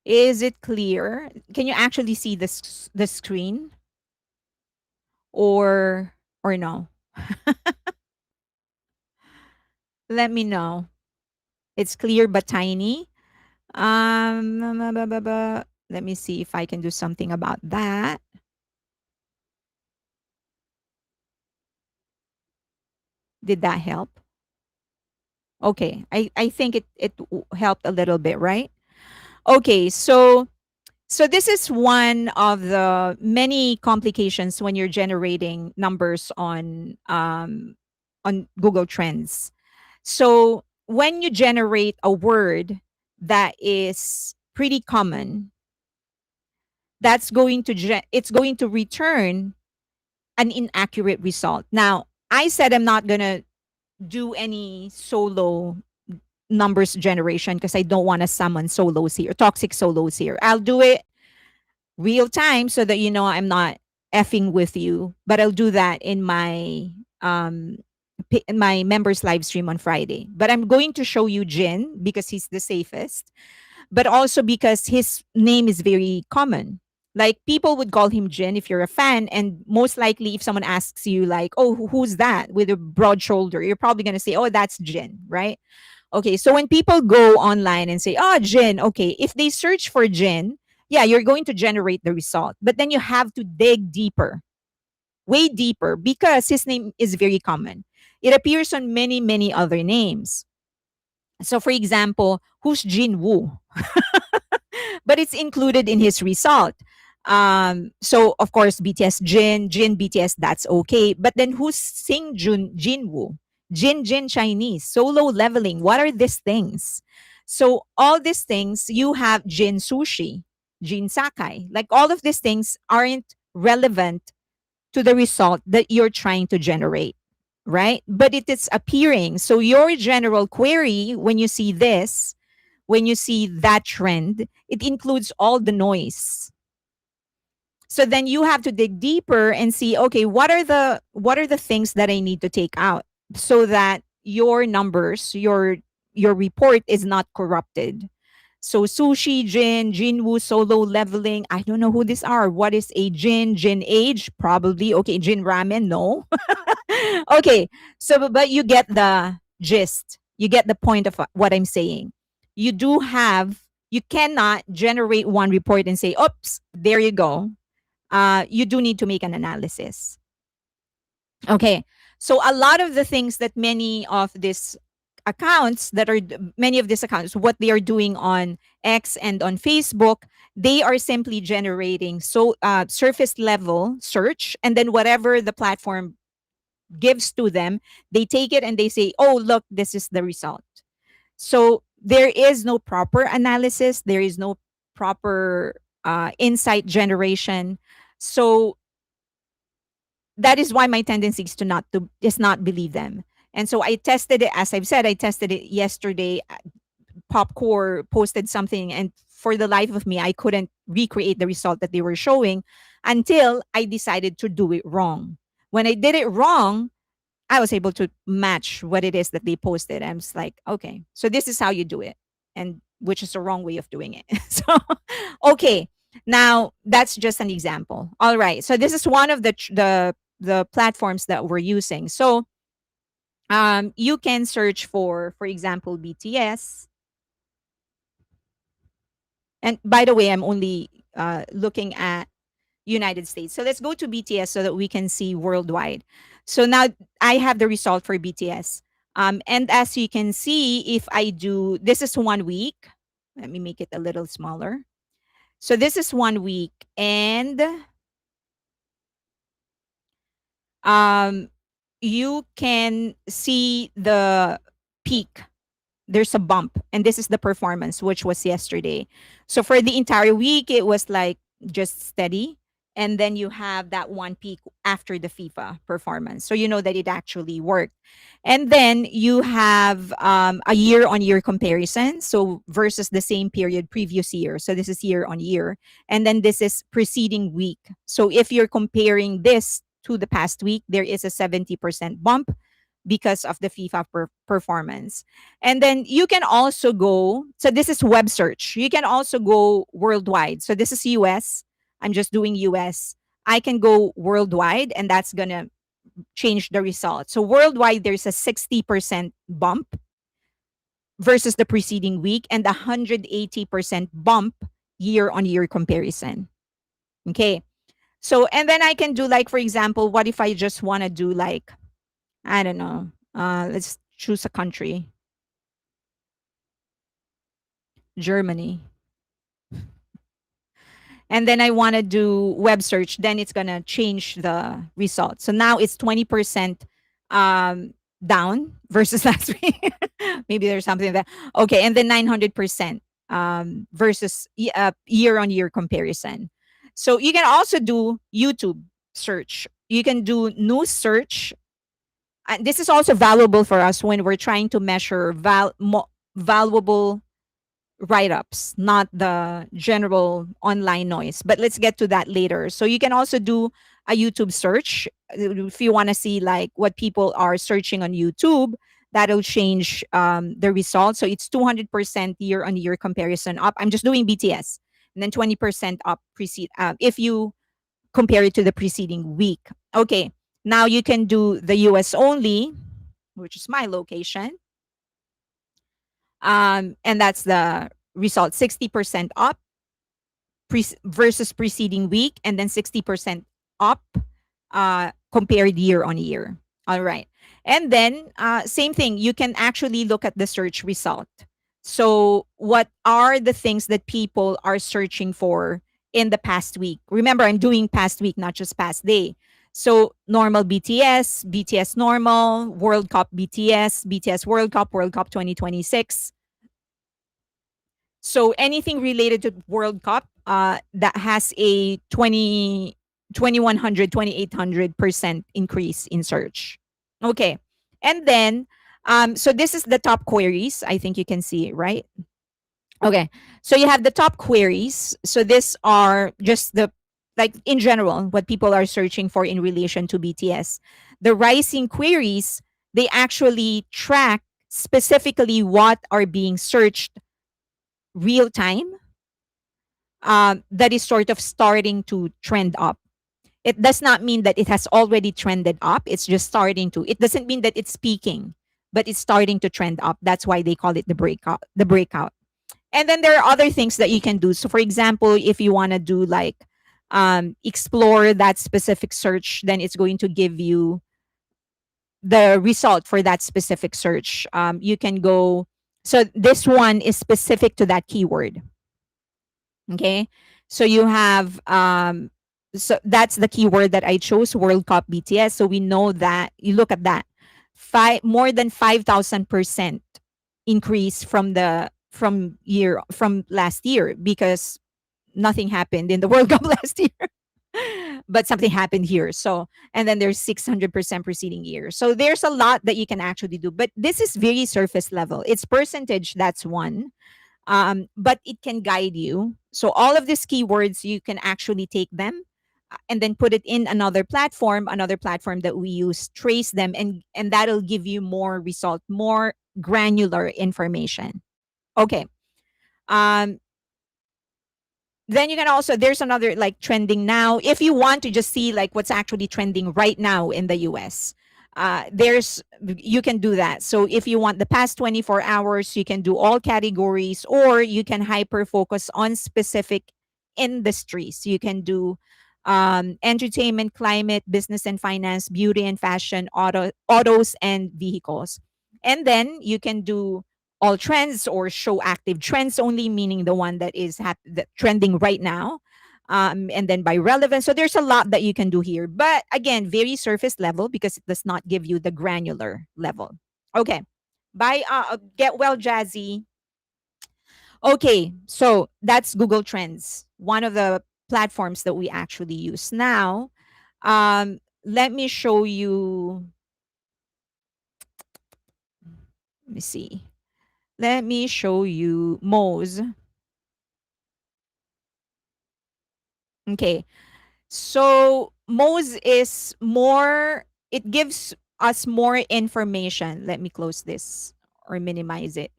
Is it clear? Can you actually see the screen, or no? Let me know. It's clear but tiny. Let me see if I can do something about that. Did that help? Okay. I think it helped a little bit, right? Okay, so this is one of the many complications when you're generating numbers on Google Trends. So when you generate a word that is pretty common, it's going to return an inaccurate result. Now, I said I'm not going to do any solo numbers generation because I don't want to summon solos here, toxic solos here. I'll do it real time so that you know I'm not effing with you, but I'll do that in my um my members live stream on Friday. But I'm going to show you Jin because he's the safest, but also because his name is very common. Like people would call him Jin if you're a fan, and most likely if someone asks you like, "Oh, who's that with a broad shoulder?" You're probably going to say, "Oh, that's Jin," right? Okay, so when people go online and say, "Oh, Jin," okay, if they search for Jin, yeah, you're going to generate the result. But then you have to dig deeper, way deeper, because his name is very common. It appears on many, many other names. So, for example, who's Jin Woo? But it's included in his result. So of course BTS Jin BTS, that's okay. But then who's Sing Jun Jinwoo? Jin Chinese, solo leveling. What are these things? So all these things you have Jin Sushi, Jin Sakai. Like all of these things aren't relevant to the result that you're trying to generate, right? But it is appearing. So your general query when you see this, when you see that trend, it includes all the noise. So then you have to dig deeper and see, okay, what are the things that I need to take out so that your numbers, your report is not corrupted. So sushi, Jin, Jinwoo, solo leveling. I don't know who these are. What is a Jin age? Probably. Okay, Jin ramen. No. Okay. So, but you get the gist. You get the point of what I'm saying. You do have, you cannot generate one report and say, oops, there you go. You do need to make an analysis. Okay. So a lot of the things that many of these accounts that are many of these accounts, what they are doing on X and on Facebook, they are simply generating so surface level search, and then whatever the platform gives to them, they take it and they say, oh, look, this is the result. So there is no proper analysis, there is no proper insight generation. So that is why my tendency is to not to is not believe them. And so I tested it, as I've said, I tested it yesterday. Popcore posted something, and for the life of me, I couldn't recreate the result that they were showing until I decided to do it wrong. When I did it wrong, I was able to match what it is that they posted. I'm just like, okay, so this is how you do it, and which is the wrong way of doing it. So, okay, now that's just an example. All right, so this is one of the platforms that we're using. So, you can search for example, BTS. And by the way, I'm only looking at United States. So let's go to BTS so that we can see worldwide. So now I have the result for BTS. And as you can see, if I do, this is 1 week. Let me make it a little smaller. So this is 1 week. And um, you can see the peak. There's a bump, and this is the performance, which was yesterday. So for the entire week it was like just steady, and then you have that one peak after the FIFA performance, so you know that it actually worked. And then you have a year on year comparison, so versus the same period previous year. So this is year on year, and then this is preceding week. So if you're comparing this to the past week, there is a 70% bump because of the FIFA performance. And then you can also go, so this is web search. You can also go worldwide. So this is US. I'm just doing US. I can go worldwide, and that's going to change the result. So worldwide, there's a 60% bump versus the preceding week, and a 180% bump year on year comparison. Okay. So, and then I can do, like, for example, what if I just want to do, like, I don't know. Let's choose a country. Germany. And then I want to do web search, then it's going to change the result. So now it's 20% down versus last week. Maybe there's something that, okay. And then 900% versus year on year comparison. So you can also do YouTube search. You can do news search. And this is also valuable for us when we're trying to measure valuable write-ups, not the general online noise. But let's get to that later. So you can also do a YouTube search. If you want to see like what people are searching on YouTube, that'll change the results. So it's 200% year on year comparison up. I'm just doing BTS, and then 20% up precede if you compare it to the preceding week. Okay, now you can do the US only, which is my location. And that's the result, 60% up versus preceding week, and then 60% up compared year on year. All right. And then same thing, you can actually look at the search result. So, what are the things that people are searching for in the past week? Remember, I'm doing past week, not just past day. So, normal BTS, BTS normal, World Cup BTS, BTS World Cup 2026. So anything related to World Cup that has a 2,100, 2,800% increase in search. Okay. And then, so this is the top queries. I think you can see it, right? Okay. So you have the top queries. So these are just the, like in general, what people are searching for in relation to BTS. The rising queries, they actually track specifically what are being searched real time, that is sort of starting to trend up. It does not mean that it has already trended up. It's just starting to. It doesn't mean that it's peaking, but it's starting to trend up. That's why they call it the breakout. The breakout. And then there are other things that you can do. So, for example, if you want to do like explore that specific search, then it's going to give you the result for that specific search. You can go. So this one is specific to that keyword. Okay. So you have so that's the keyword that I chose, World Cup BTS. So we know that you look at that. More than 5,000% increase from last year, because nothing happened in the World Cup last year. But something happened here. So, and then there's 600% preceding year. So there's a lot that you can actually do. But this is very surface level. It's percentage, that's one, but it can guide you. So all of these keywords, you can actually take them and then put it in another platform that we use, trace them, and that'll give you more result, more granular information. Okay. Um, then you can also, there's another like trending now. If you want to just see like what's actually trending right now in the US, there's you can do that. So if you want the past 24 hours, you can do all categories, or you can hyper focus on specific industries. You can do entertainment, climate, business and finance, beauty and fashion, autos and vehicles. And then you can do all trends, or show active trends only, meaning the one that is trending right now. And then by relevance. So there's a lot that you can do here. But again, very surface level, because it does not give you the granular level. Okay. By Get Well Jazzy. Okay. So that's Google Trends, one of the platforms that we actually use. Now, let me show you. Let me see. Let me show you Moz. Okay. So Moz is more, it gives us more information. Let me close this or minimize it.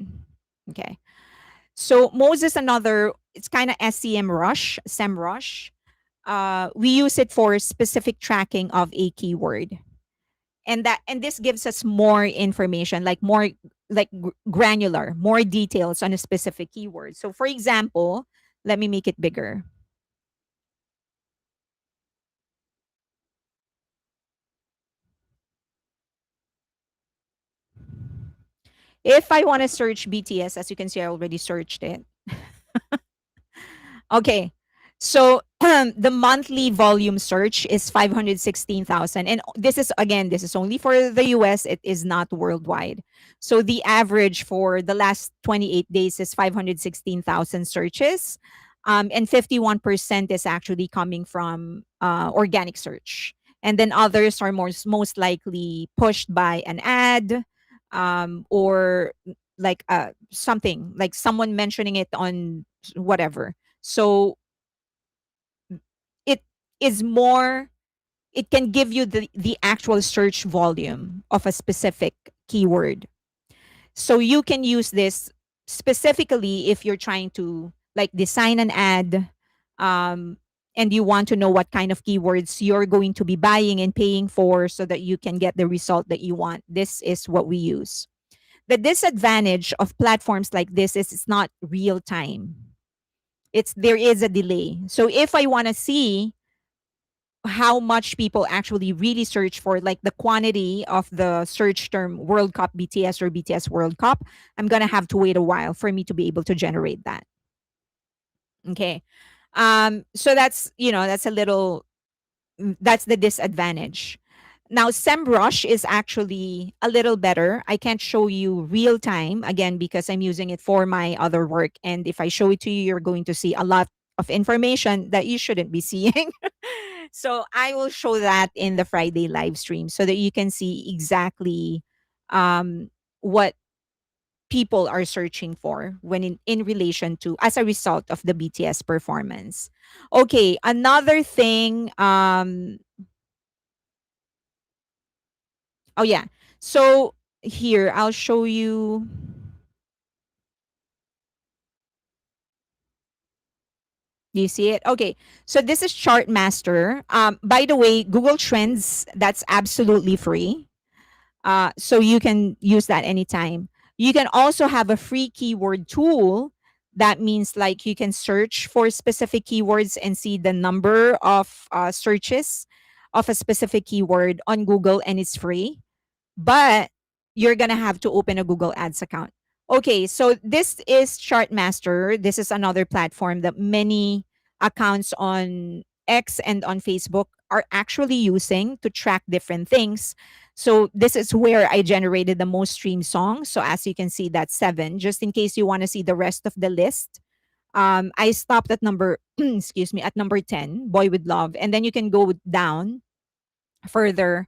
Okay. So Moz is another, it's kind of SEMrush. We use it for specific tracking of a keyword. And this gives us more information, like more like granular, more details on a specific keyword. So for example, let me make it bigger. If I want to search BTS, as you can see, I already searched it. Okay. So the monthly volume search is 516,000. And this is, again, this is only for the US. It is not worldwide. So the average for the last 28 days is 516,000 searches. And 51% is actually coming from organic search. And then others are most likely pushed by an ad, or like something, like someone mentioning it on whatever. So it is more it can give you the actual search volume of a specific keyword. So you can use this specifically if you're trying to like design an ad, um, and you want to know what kind of keywords you're going to be buying and paying for so that you can get the result that you want. This is what we use. The disadvantage of platforms like this is it's not real time. It's there is a delay. So if I want to see how much people actually really search for, like the quantity of the search term World Cup BTS or BTS World Cup, I'm going to have to wait a while for me to be able to generate that. Okay. So that's, that's a little, that's the disadvantage. Now, SEMrush is actually a little better. I can't show you real time again because I'm using it for my other work. And if I show it to you, you're going to see a lot of information that you shouldn't be seeing. So I will show that in the Friday live stream so that you can see exactly um, what people are searching for when in relation to as a result of the BTS performance. Okay, another thing. Oh yeah. So here I'll show you. Do you see it? Okay. So this is Chartmaster. By the way, Google Trends, that's absolutely free. So you can use that anytime. You can also have a free keyword tool. That means like you can search for specific keywords and see the number of searches of a specific keyword on Google, and it's free, but you're gonna have to open a Google Ads account. Okay, so this is Chartmaster. This is another platform that many accounts on X and on Facebook are actually using to track different things. So this is where I generated the most streamed songs. So as you can see, that's 7. Just in case you want to see the rest of the list, I stopped at number excuse me, at number 10, Boy with Love, and then you can go down further.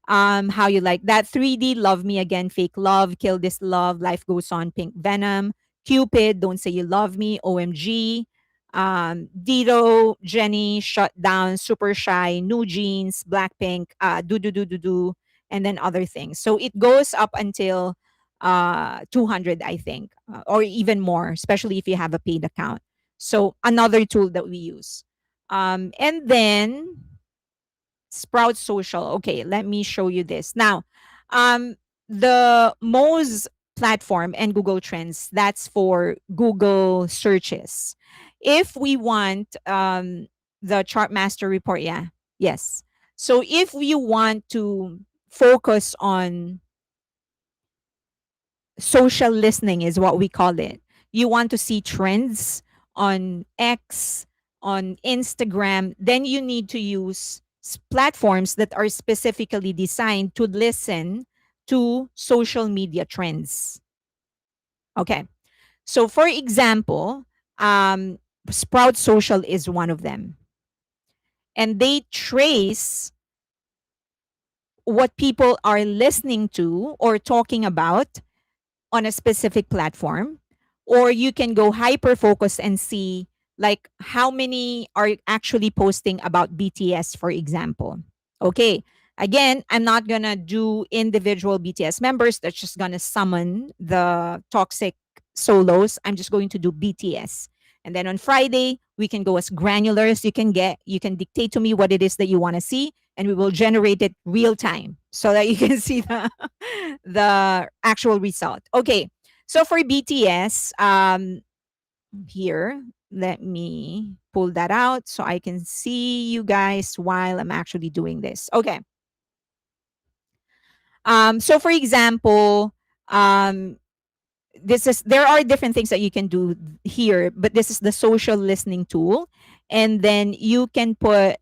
How you like that 3D, Love Me Again, Fake Love, Kill This Love, Life Goes On, Pink Venom, Cupid, Don't Say You Love Me, OMG, Dido, Jenny, Shut Down, Super Shy, New Jeans, Blackpink, Do Do Do Do Do, and then other things. So it goes up until 200, I think, or even more, especially if you have a paid account. So another tool that we use. And then Sprout Social. Okay, let me show you this. Now, the Moz platform and Google Trends, that's for Google searches. If we want the Chartmaster report, yeah, yes. So if you want to focus on social listening is what we call it. You want to see trends on X, on Instagram, then you need to use platforms that are specifically designed to listen to social media trends. Okay. So, for example, Sprout Social is one of them. And they trace what people are listening to or talking about on a specific platform, or you can go hyper focus and see like how many are actually posting about BTS, for example. Okay, again, I'm not gonna do individual BTS members. That's just gonna summon the toxic solos. I'm just going to do BTS, and then on Friday we can go as granular as you can get. You can dictate to me what it is that you want to see, and we will generate it real time so that you can see the actual result. Okay, so for BTS, here, let me pull that out so I can see you guys while I'm actually doing this. Okay. So for example, um, this is there are different things that you can do here, but this is the social listening tool, and then you can put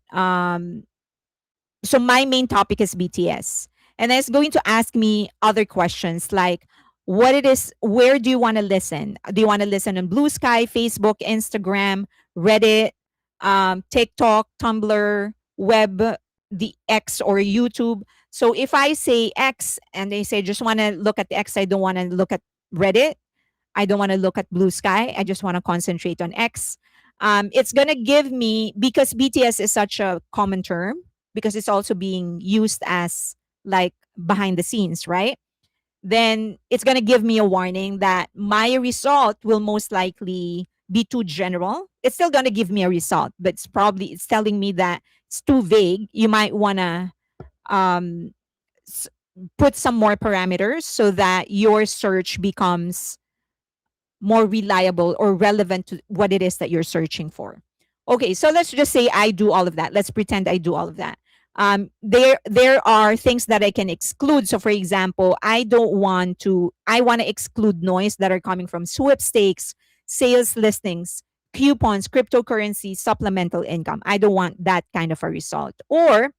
so my main topic is BTS. And it's going to ask me other questions like what it is, where do you want to listen? Do you want to listen on Blue Sky, Facebook, Instagram, Reddit, TikTok, Tumblr, web, the X or YouTube? So if I say X and they say just want to look at the X, I don't want to look at Reddit, I don't want to look at Blue Sky. I just want to concentrate on X. It's going to give me, because BTS is such a common term, because it's also being used as like behind the scenes, right? Then it's going to give me a warning that my result will most likely be too general. It's still going to give me a result, but it's telling me that it's too vague. You might want to um, s- put some more parameters so that your search becomes more reliable or relevant to what it is that you're searching for. Okay, so let's just say I do all of that. Let's pretend I do all of that. There are things that I can exclude. So, for example, I want to exclude noise that are coming from sweepstakes, sales listings, coupons, cryptocurrency, supplemental income. I don't want that kind of a result. Or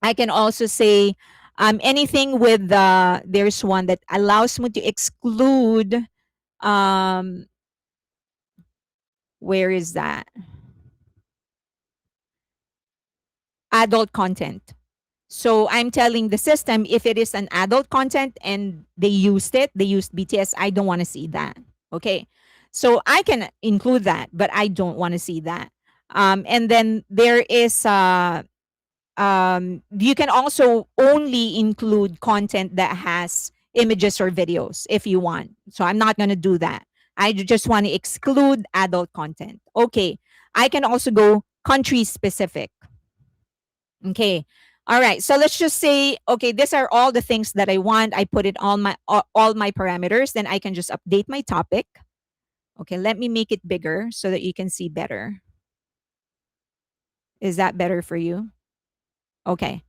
I can also say anything with there's one that allows me to exclude um where is that adult content. So I'm telling the system if it is an adult content and they used BTS, I don't want to see that. Okay. So I can include that, but I don't want to see that. And then there is you can also only include content that has images or videos if you want. So I'm not going to do that. Just want to exclude adult content. Okay. I can also go country specific. Okay. All right. So let's just say, okay, these are all the things that I want. I put it on all my parameters. Then I can just update my topic. Okay. Let me make it bigger so that you can see better. Is that better for you? Okay.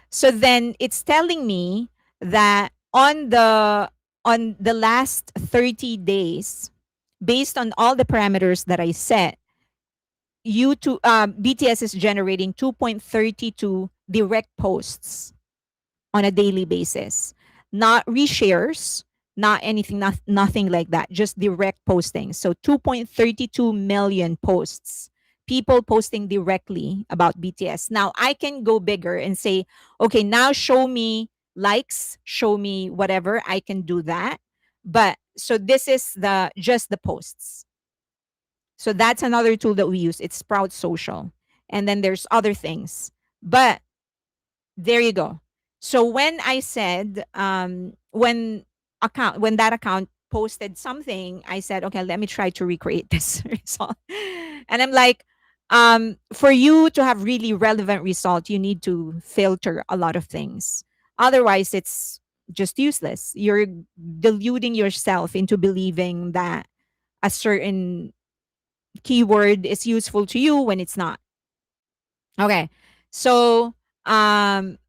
So then it's telling me that on the last 30 days, based on all the parameters that I set, BTS is generating 2.32 direct posts on a daily basis. Not reshares, not anything, nothing like that, just direct posting. So 2.32 million posts, people posting directly about BTS. Now I can go bigger and say, okay, now show me likes, show me whatever. I can do that. But so this is the just the posts. So that's another tool that we use. It's Sprout Social. And then there's other things. But there you go. So when I said when that account posted something, I said, okay, let me try to recreate this result. And I'm like, for you to have really relevant result, you need to filter a lot of things. Otherwise, it's just useless. You're deluding yourself into believing that a certain keyword is useful to you when it's not. Okay. So um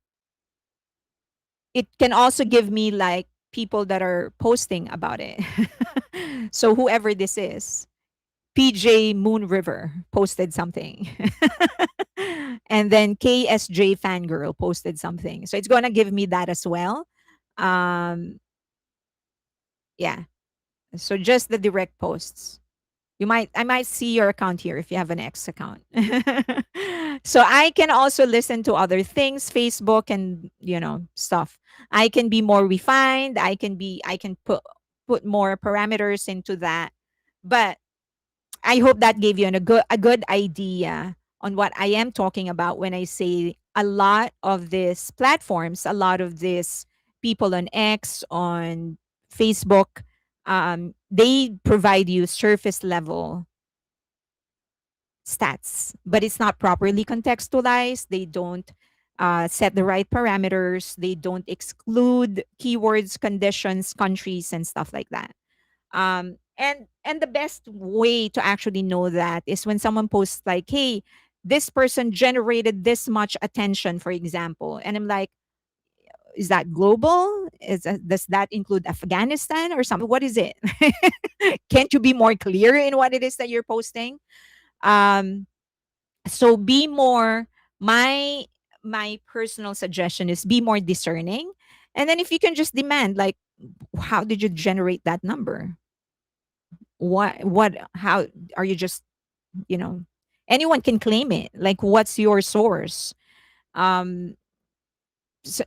it can also give me like people that are posting about it. So whoever this is, PJ Moon River posted something. And then KSJ Fangirl posted something. So it's going to give me that as well. Um yeah. So just the direct posts. I might see your account here if you have an X account. So I can also listen to other things, Facebook and stuff. I can be more refined. I can put more parameters into that. But I hope that gave you a good idea on what I am talking about when I say a lot of these platforms, a lot of these people on X, on Facebook, they provide you surface level stats, but it's not properly contextualized. They don't set the right parameters. They don't exclude keywords, conditions, countries, and stuff like that. And the best way to actually know that is when someone posts like, "Hey, this person generated this much attention," for example, and I'm like, "Is that global? Does that include Afghanistan or something? What is it? Can't you be more clear in what it is that you're posting?" Um, so be more my my personal suggestion is be more discerning, and then if you can just demand like, how did you generate that number? What how are you just you know anyone can claim it, like what's your source? um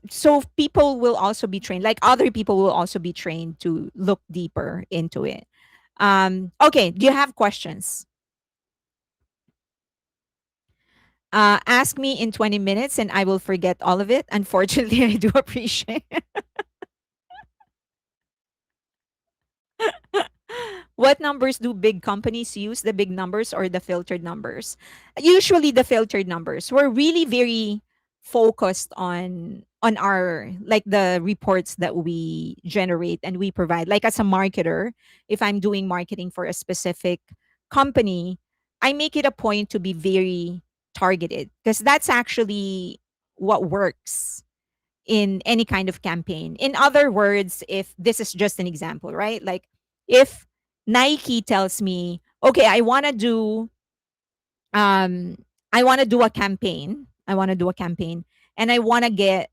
so people will also be trained, like other people will also be trained to look deeper into it. Okay, do you have questions? Ask me in 20 minutes and I will forget all of it. Unfortunately, I do appreciate. What numbers do big companies use? The big numbers or the filtered numbers? Usually the filtered numbers. We're really very focused on our, like, the reports that we generate and we provide. Like, as a marketer, if I'm doing marketing for a specific company, I make it a point to be very targeted, because that's actually what works in any kind of campaign. In other words, if this is just an example, right? Like, if Nike tells me, okay, um I want to do a campaign. I want to do a campaign and I want to get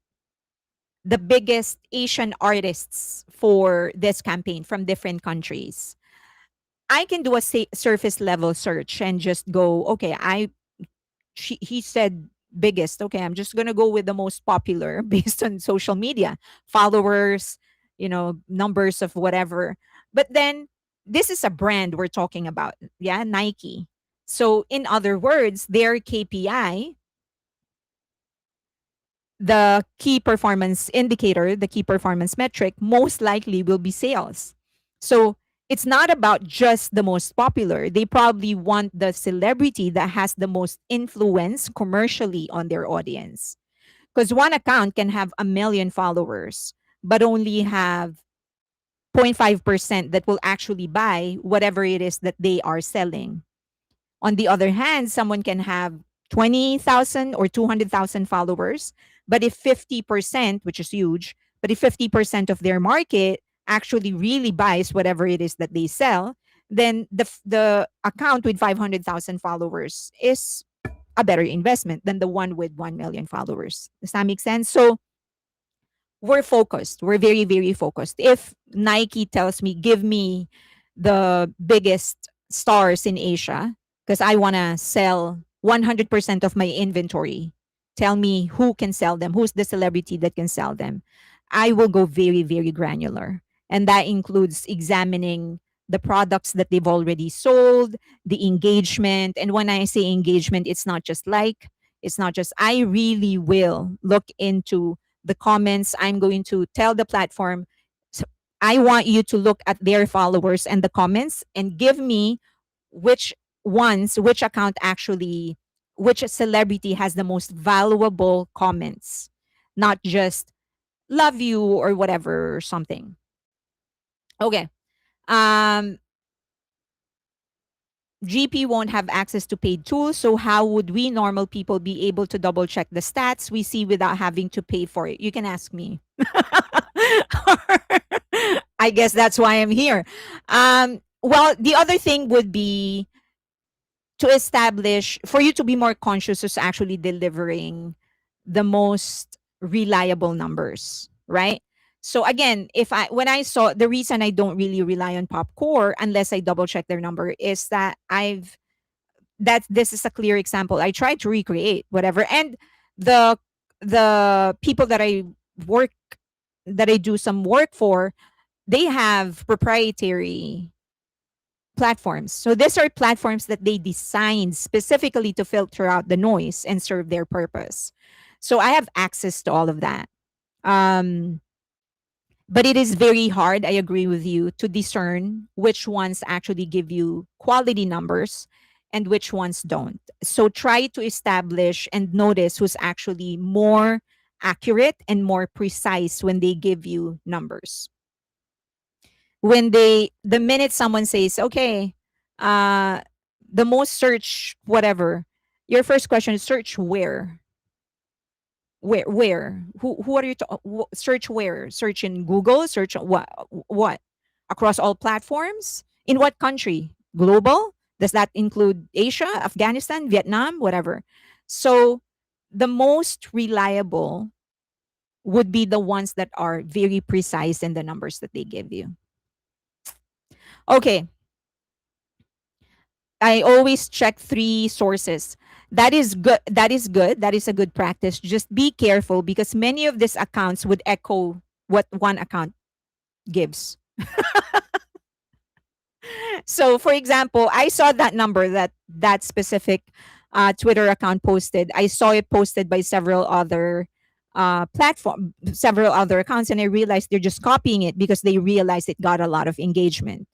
the biggest Asian artists for this campaign from different countries. I can do a surface level search and just go, okay, he said biggest. Okay, I'm just gonna go with the most popular based on social media followers, numbers of whatever. But then this is a brand we're talking about, yeah, Nike. So in other words, their KPI, the key performance indicator, the key performance metric, most likely will be sales. So it's not about just the most popular. They probably want the celebrity that has the most influence commercially on their audience. Because one account can have a million followers, but only have 0.5% that will actually buy whatever it is that they are selling. On the other hand, someone can have 20,000 or 200,000 followers, but if 50%, which is huge, but if 50% of their market actually really buys whatever it is that they sell, then the account with 500,000 followers is a better investment than the one with 1 million followers. Does that make sense? So we're focused. We're very, very focused. If Nike tells me, give me the biggest stars in Asia, because I want to sell 100% of my inventory, tell me who can sell them, who's the celebrity that can sell them. I will go very, very granular. And that includes examining the products that they've already sold, the engagement. And when I say engagement, it's not just like, it's not just, I really will look into the comments. I'm going to tell the platform, so I want you to look at their followers and the comments and give me which which account actually, which celebrity has the most valuable comments, not just love you or whatever or something. Okay. Um, GP won't have access to paid tools, so how would we normal people be able to double check the stats we see without having to pay for it? You can ask me. I guess that's why I'm here. Well, the other thing would be to establish, for you to be more conscious of actually delivering the most reliable numbers, right? So again, if I when I saw, the reason I don't really rely on Popcore unless I double check their number is that this is a clear example. I tried to recreate whatever, and the the people work that I do some work for, they have proprietary platforms. So these are platforms that they designed specifically to filter out the noise and serve their purpose. So I have access to all of that. Um, but it is very hard, I agree with you, to discern which ones actually give you quality numbers and which ones don't. So try to establish and notice who's actually more accurate and more precise when they give you numbers. When the minute someone says, okay, uh the most search whatever, your first question is, search where who are you search where, search in Google, search what across all platforms, in what country, global, does that include Asia, Afghanistan, Vietnam, whatever. So the most reliable would be the ones that are very precise in the numbers that they give you. Okay, I always check three sources. That is good. That is good. That is a good practice. Just be careful because many of these accounts would echo what one account gives. So, for example, I saw that number, that specific Twitter account posted. I saw it posted by several other accounts, and I realized they're just copying it because they realized it got a lot of engagement,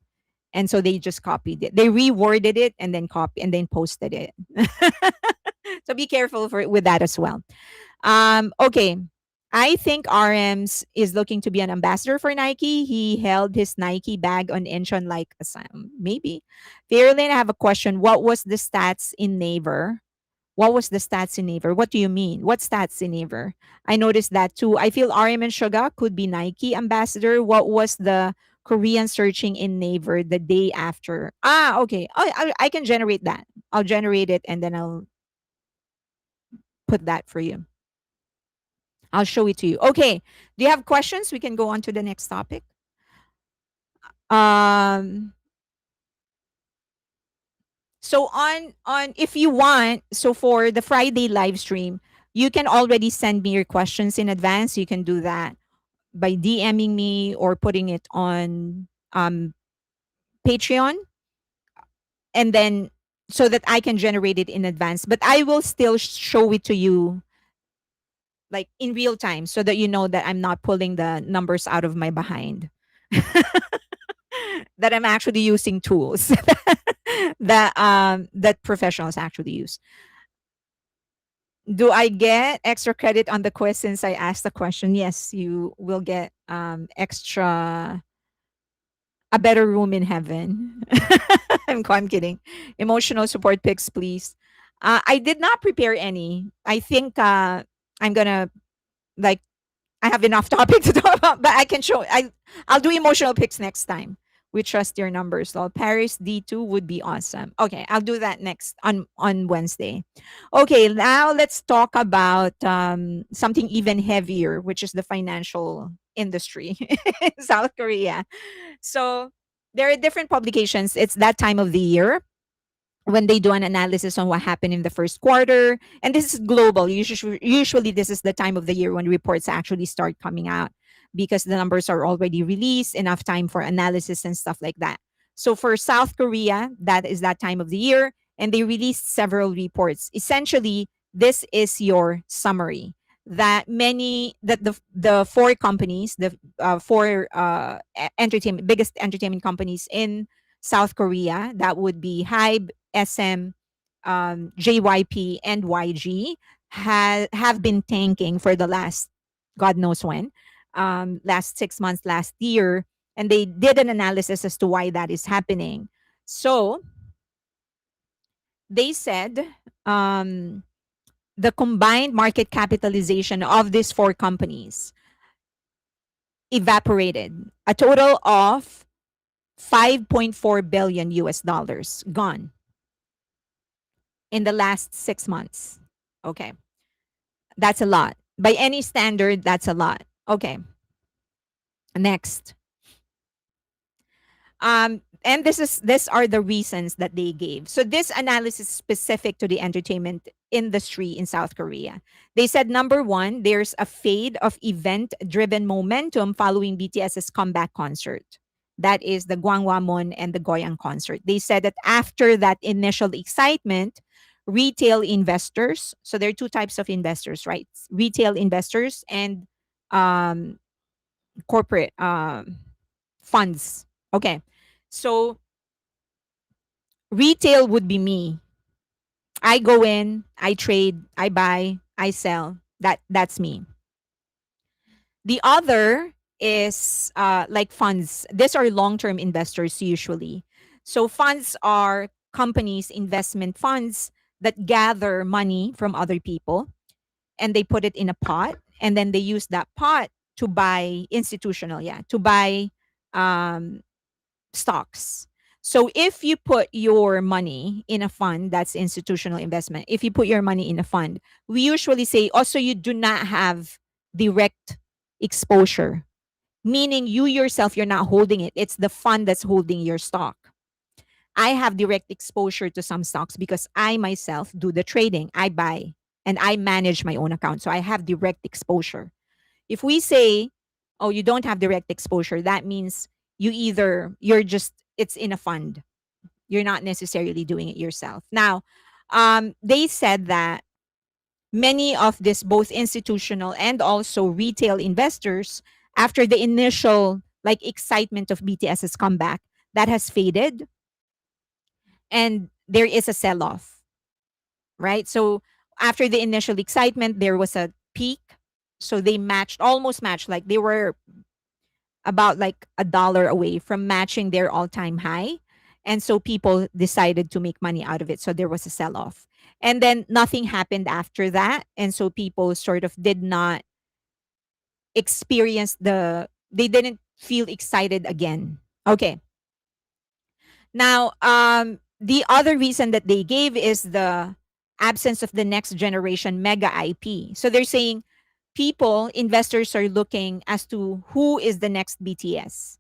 and so they just copied it. They reworded it and then posted it. So be careful with that as well. Okay. I think RMs is looking to be an ambassador for Nike. He held his Nike bag on Incheon like a Sam. Maybe. Fairlane, I have a question. What was the stats in Naver? What was the stats in Naver? What do you mean? What stats in Naver? I noticed that too. I feel RM and Suga could be Nike ambassador. What was the Korean searching in Naver the day after? Ah, okay. I can generate that. I'll generate it and then I'll put that for you. I'll show it to you. Okay. Do you have questions? We can go on to the next topic. Um so on if you want, so for the Friday live stream, you can already send me your questions in advance. You can do that by DMing me or putting it on Patreon, and then so that I can generate it in advance. But I will still show it to you like in real time so that you know that I'm not pulling the numbers out of my behind. That I'm actually using tools that professionals actually use. Do I get extra credit on the quiz since I asked the question? Yes, you will get extra a better room in heaven. I'm kidding. Emotional support picks, please. I did not prepare any. I think I'm gonna like I have enough topic to talk about, but I can show. I'll do emotional picks next time. We trust your numbers. Lol. Paris D2 would be awesome. Okay, I'll do that next on Wednesday. Okay, now let's talk about something even heavier, which is the financial industry in South Korea. So there are different publications. It's that time of the year when they do an analysis on what happened in the first quarter. And this is global. Usually, this is the time of the year when reports actually start coming out because the numbers are already released, enough time for analysis and stuff like that. So for South Korea, that is that time of the year, and they released several reports. Essentially, this is your summary that the four companies, the four entertainment biggest entertainment companies in South Korea, that would be Hybe, SM, JYP, and YG have been tanking for the last God knows when, last 6 months, last year, and they did an analysis as to why that is happening. So they said the combined market capitalization of these four companies evaporated, a total of 5.4 billion US dollars gone in the last 6 months. Okay. That's a lot. By any standard, that's a lot. Okay. Next. And these are the reasons that they gave. So this analysis is specific to the entertainment industry in South Korea. They said number one, there's a fade of event-driven momentum following BTS's comeback concert. That is the Gwangwamon and the Goyang concert. They said that after that initial excitement, retail investors, so there are two types of investors, right? Retail investors and um, corporate funds. Okay. So retail would be me. I go in, I trade, I buy, I sell. That's me. The other is like funds. These are long-term investors usually. So funds are companies, investment funds that gather money from other people and they put it in a pot and then they use that pot to buy to buy um, stocks. So if you put your money in a fund, that's institutional investment. If you put your money in a fund, we usually say also you do not have direct exposure, meaning you yourself, you're not holding it. It's the fund that's holding your stock. I have direct exposure to some stocks because I myself do the trading. I buy and I manage my own account. So I have direct exposure. If we say, oh, you don't have direct exposure, that means you're just, it's in a fund. You're not necessarily doing it yourself. Now, They said that many of this, both institutional and also retail investors, after the initial like excitement of BTS's comeback, that has faded, and there is a sell-off, right? So after the initial excitement, there was a peak. So they matched, almost matched, like they were about like $1 away from matching their all-time high. And so people decided to make money out of it. So there was a sell-off. And then nothing happened after that. And so people sort of did not experience they didn't feel excited again. Okay. Now, the other reason that they gave is the absence of the next generation mega IP. So they're saying investors are looking as to who is the next BTS,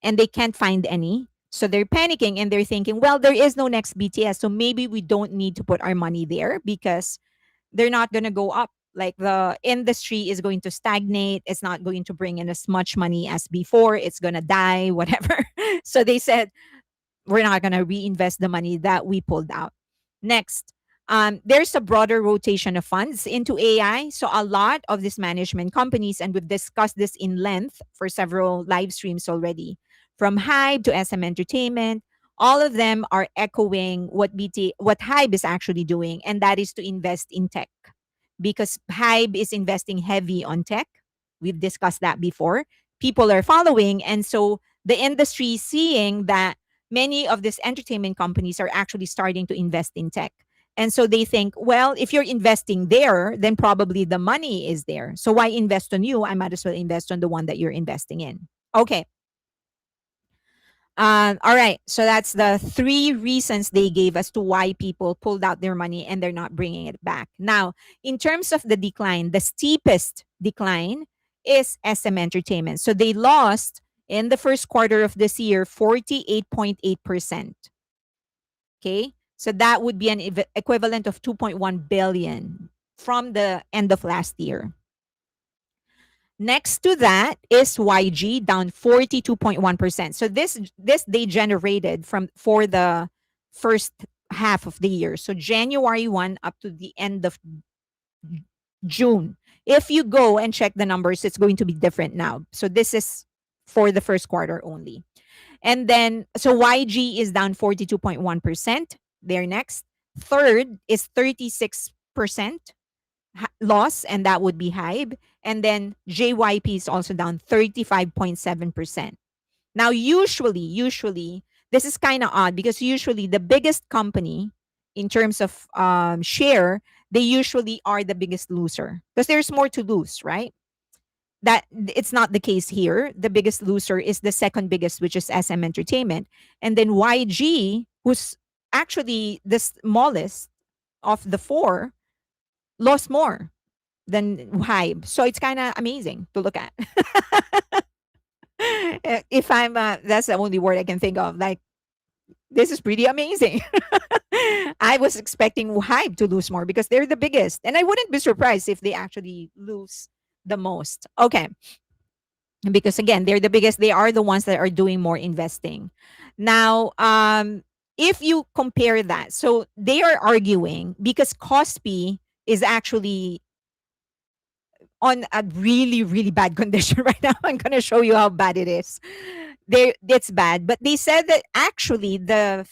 and they can't find any. So they're panicking and they're thinking, well, there is no next BTS. So maybe we don't need to put our money there because they're not going to go up. Like the industry is going to stagnate. It's not going to bring in as much money as before. It's going to die, whatever. So they said, we're not going to reinvest the money that we pulled out. Next, there's a broader rotation of funds into AI. So a lot of these management companies, and we've discussed this in length for several live streams already, from Hybe to SM Entertainment, all of them are echoing what Hybe is actually doing, and that is to invest in tech, because Hybe is investing heavy on tech. We've discussed that before. People are following, and so the industry is seeing that many of these entertainment companies are actually starting to invest in tech. And so they think, well, if you're investing there, then probably the money is there. So why invest on you? I might as well invest on the one that you're investing in. Okay. All right. So that's the three reasons they gave as to why people pulled out their money and they're not bringing it back. Now, in terms of the decline, the steepest decline is SM Entertainment. So they lost in the first quarter of this year 48.8%. Okay. So that would be an equivalent of 2.1 billion from the end of last year. Next to that is YG, down 42.1%. So this they generated from for the first half of the year. So January 1 up to the end of June. If you go and check the numbers, it's going to be different now. So this is for the first quarter only. And then so YG is down 42.1%. They're next. Third is 36% loss, and that would be Hybe. And then JYP is also down 35.7%. Now, usually, this is kind of odd because usually the biggest company in terms of share, they usually are the biggest loser because there's more to lose, right? That it's not the case here. The biggest loser is the second biggest, which is SM Entertainment. And then YG, who's actually the smallest of the four, lost more than Hybe. So it's kind of amazing to look at. If I'm, that's the only word I can think of. Like, this is pretty amazing. I was expecting Hybe to lose more because they're the biggest. And I wouldn't be surprised if they actually lose the most. Okay. Because again, they're the biggest. They are the ones that are doing more investing. Now, if you compare that, so they are arguing because Kospi is actually on a really, really bad condition right now. I'm going to show you how bad it is. It's bad, but they said that actually the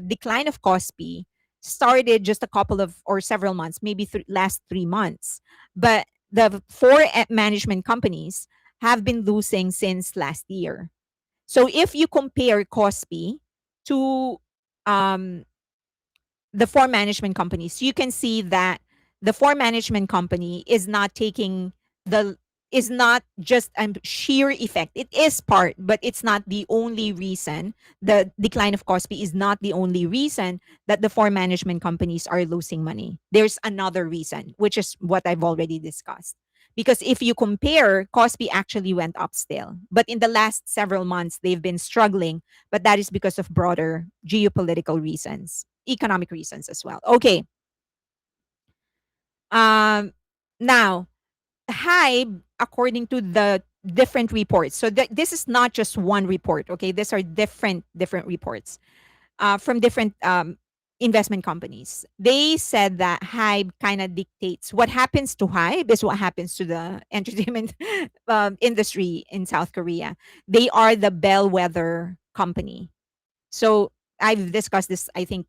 decline of Kospi started just a couple of or several months, maybe last 3 months. But the four management companies have been losing since last year. So if you compare Kospi to um, the four management companies, you can see that the four management company is not taking the is not just a sheer effect. It is part, but it's not the only reason. The decline of Kospi is not the only reason that the four management companies are losing money. There's another reason, which is what I've already discussed. Because if you compare, Kospi actually went up still. But in the last several months, they've been struggling. But that is because of broader geopolitical reasons, economic reasons as well. Okay. Um, Now, Hybe, according to the different reports, so this is not just one report. Okay, these are different reports from different investment companies. They said that Hybe kind of dictates what happens to Hybe is what happens to the entertainment industry in South Korea. They are the bellwether company. So I've discussed this, I think,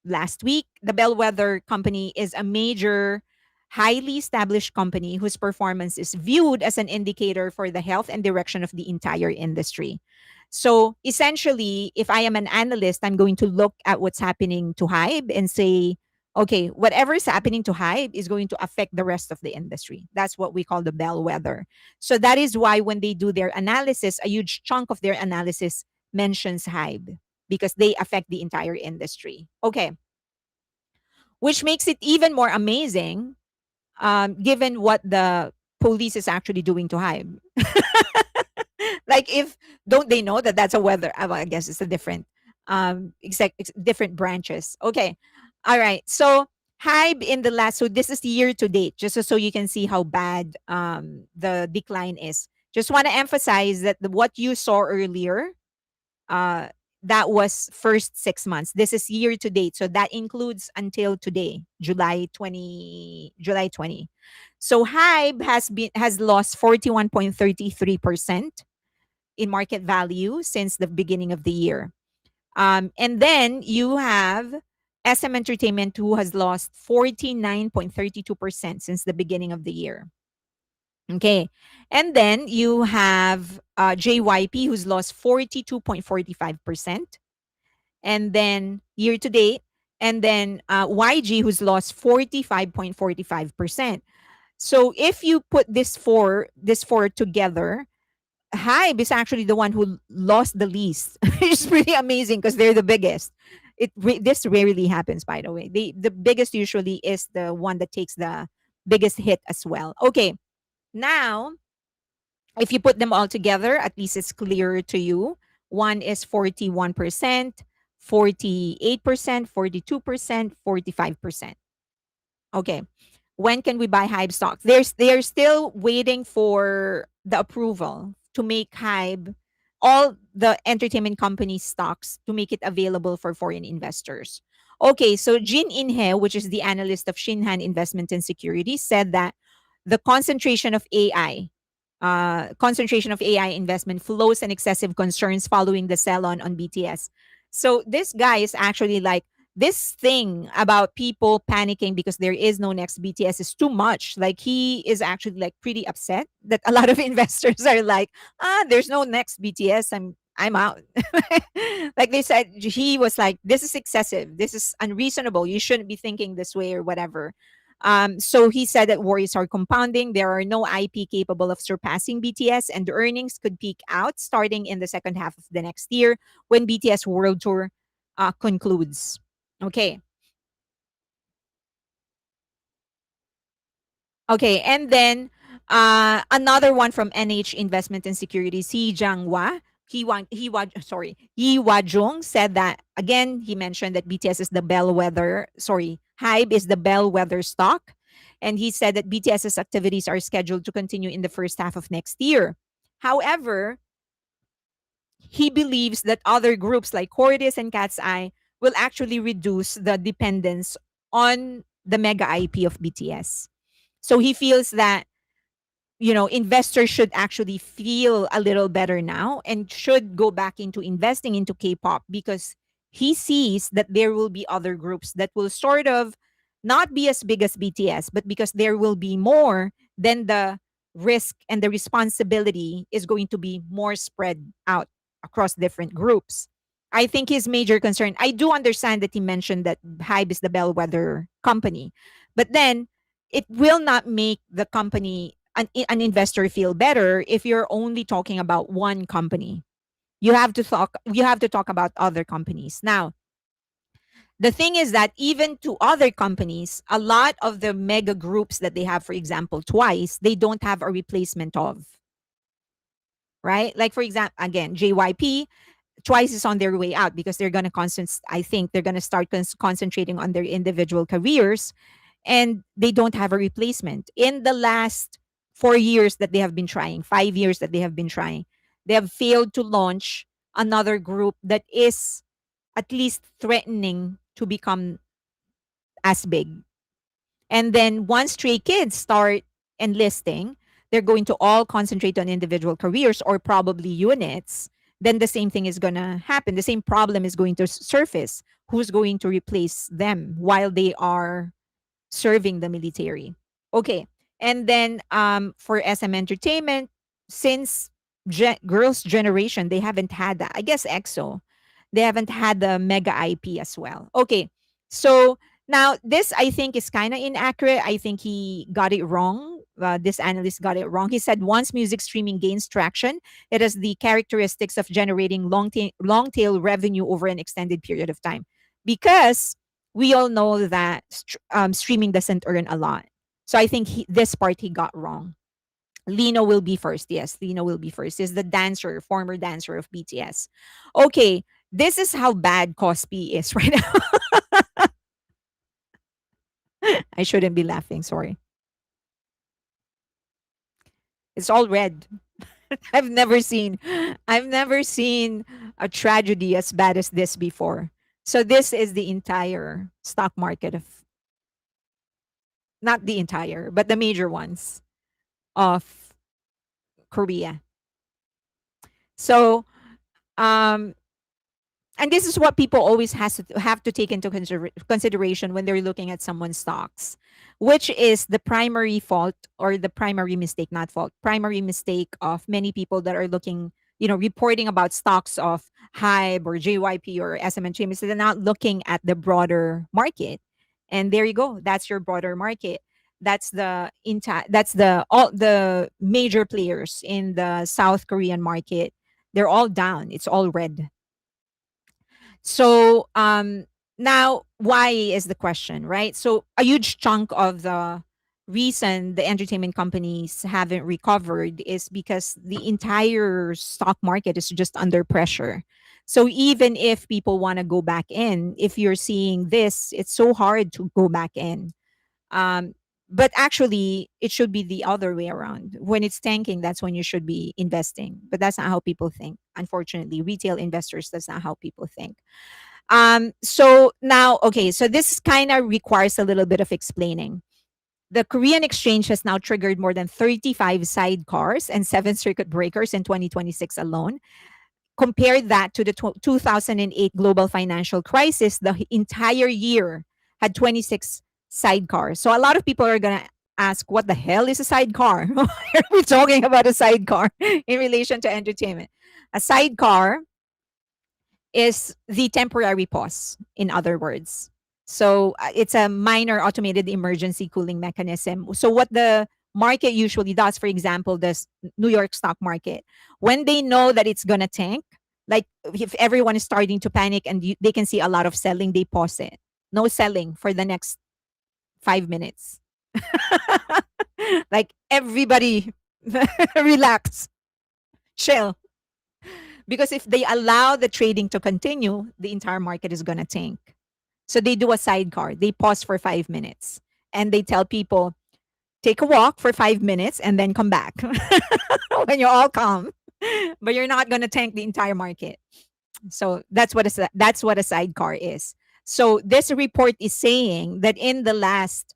last week. The Bellwether Company is a major, highly established company whose performance is viewed as an indicator for the health and direction of the entire industry. So essentially, if I am an analyst, I'm going to look at what's happening to Hybe and say, okay, whatever is happening to Hybe is going to affect the rest of the industry. That's what we call the bellwether. So that is why when they do their analysis, a huge chunk of their analysis mentions Hybe because they affect the entire industry. Okay, which makes it even more amazing, given what the police is actually doing to Hybe. Like, if don't they know that that's a weather? Well, I guess it's a different, different branches. Okay, all right. So Hybe in the last, so this is year to date, just so you can see how bad the decline is. Just want to emphasize that what you saw earlier, uh, that was first 6 months. This is year to date. So that includes until today, July 20. So Hybe has lost 41.33% in market value since the beginning of the year. And then you have SM Entertainment, who has lost 49.32% since the beginning of the year. Okay. And then you have JYP, who's lost 42.45%. And then year to date. And then YG, who's lost 45.45%. So if you put this four together, Hybe is actually the one who lost the least. It's pretty amazing because they're the biggest. This rarely happens, by the way. The biggest usually is the one that takes the biggest hit as well. Okay, now if you put them all together, at least it's clearer to you. One is 41%, 48%, 42%, 45%. Okay. When can we buy Hybe stock? They're still waiting for the approval to make Hybe, all the entertainment company stocks, to make it available for foreign investors. Okay, so Jin Inhe, which is the analyst of Shinhan Investment and Securities, said that the concentration of AI investment flows and excessive concerns following the sell on BTS. So this guy is actually like, this thing about people panicking because there is no next BTS is too much. Like, he is actually like pretty upset that a lot of investors are like, there's no next BTS. I'm out. Like they said, he was like, this is excessive. This is unreasonable. You shouldn't be thinking this way or whatever. So he said that worries are compounding. There are no IP capable of surpassing BTS, and the earnings could peak out starting in the second half of the next year when BTS World Tour concludes. Okay. Okay. And then another one from NH Investment and Securities, He Jianghua. Yi Wajung said that again. He mentioned that BTS is the bellwether. Sorry, Hybe is the bellwether stock, and he said that BTS's activities are scheduled to continue in the first half of next year. However, he believes that other groups like Cordis and Cat's Eye will actually reduce the dependence on the mega IP of BTS. So he feels that, investors should actually feel a little better now and should go back into investing into K-pop, because he sees that there will be other groups that will sort of not be as big as BTS, but because there will be more, then the risk and the responsibility is going to be more spread out across different groups. I think his major concern, I do understand that he mentioned that Hybe is the bellwether company, but then it will not make the company, an investor, feel better if you're only talking about one company. You have to talk about other companies. Now, the thing is that even to other companies, a lot of the mega groups that they have, for example, Twice, they don't have a replacement of, right? Like, for example, again, JYP, Twice is on their way out because they're going to I think they're going to start concentrating on their individual careers, and they don't have a replacement. In the last 4 years that they have been trying, 5 years that they have been trying, they have failed to launch another group that is at least threatening to become as big. And then once stray kids start enlisting, they're going to all concentrate on individual careers or probably units. Then the same thing is going to happen. The same problem is going to surface. Who's going to replace them while they are serving the military? Okay. And then for SM Entertainment, since Girls' Generation, they haven't had that. I guess EXO, they haven't had the mega IP as well. Okay. So now this I think is kind of inaccurate. I think he got it wrong. This analyst got it wrong. He said once music streaming gains traction, it has the characteristics of generating long tail revenue over an extended period of time. Because we all know that streaming doesn't earn a lot. So I think this part he got wrong. Lino will be first. Yes, Lino will be first. Is the dancer, former dancer of BTS. Okay, this is how bad Cosby is right now. I shouldn't be laughing. Sorry. It's all red. I've never seen I've never seen a tragedy as bad as this before. So this is the entire stock market of, not the entire, but the major ones of Korea. So um and this is what people always have to take into consideration when they're looking at someone's stocks, which is the primary fault, or the primary mistake, not fault, primary mistake of many people that are looking, reporting about stocks of Hybe or JYP or SMN Chain. So they're not looking at the broader market. And there you go. That's your broader market. That's the all the major players in the South Korean market. They're all down. It's all red. So now why is the question, right? So a huge chunk of the reason the entertainment companies haven't recovered is because the entire stock market is just under pressure. So even if people want to go back in, if you're seeing this, it's so hard to go back in. Um, but actually, it should be the other way around. When it's tanking, that's when you should be investing. But that's not how people think. Unfortunately, retail investors, that's not how people think. So now, okay, so this kind of requires a little bit of explaining. The Korean exchange has now triggered more than 35 sidecars and 7 circuit breakers in 2026 alone. Compare that to the 2008 global financial crisis. The entire year had 26 sidecars. So a lot of people are going to ask, what the hell is a sidecar? Why are we talking about a sidecar in relation to entertainment? A sidecar is the temporary pause, in other words. So it's a minor automated emergency cooling mechanism. So what the market usually does, for example, the New York stock market, when they know that it's going to tank, like if everyone is starting to panic and they can see a lot of selling, they pause it. No selling for the next 5 minutes. Like everybody relax, chill. Because if they allow the trading to continue, the entire market is going to tank. So they do a sidecar. They pause for 5 minutes and they tell people, take a walk for 5 minutes and then come back when you're all calm. But you're not going to tank the entire market. So that's what a sidecar is. So this report is saying that in the last,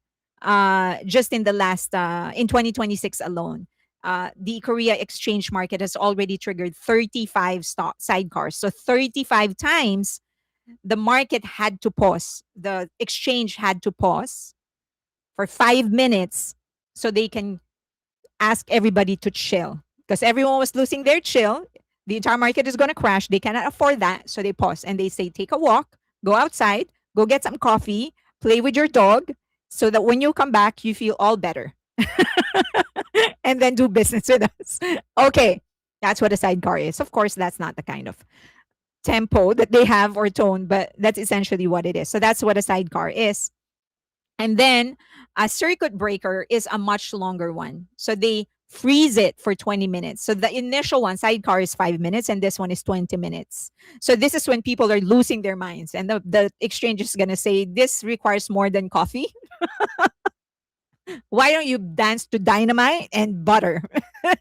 just in the last, in 2026 alone, the Korea exchange market has already triggered 35 stock sidecars. So 35 times the market had to pause. The exchange had to pause for 5 minutes so they can ask everybody to chill, because everyone was losing their chill. The entire market is going to crash. They cannot afford that. So they pause and they say, take a walk, go outside, go get some coffee, play with your dog, so that when you come back, you feel all better. And then do business with us. Okay. That's what a sidecar is. Of course, that's not the kind of tempo that they have or tone, but that's essentially what it is. So that's what a sidecar is. And then a circuit breaker is a much longer one. So they freeze it for 20 minutes. So the initial one, sidecar, is 5 minutes, and this one is 20 minutes. So this is when people are losing their minds. And the exchange is going to say, this requires more than coffee. Why don't you dance to Dynamite and Butter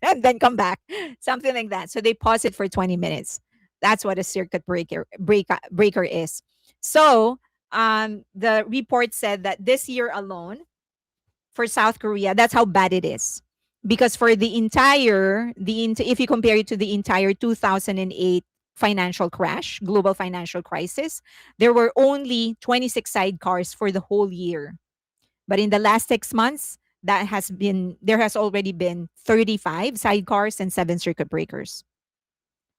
and then come back? Something like that. So they pause it for 20 minutes. That's what a circuit breaker is. So The report said that this year alone for South Korea, that's how bad it is. Because for the entire, if you compare it to the entire 2008 financial crash, global financial crisis, there were only 26 sidecars for the whole year. But in the last 6 months, there has already been 35 sidecars and 7 circuit breakers.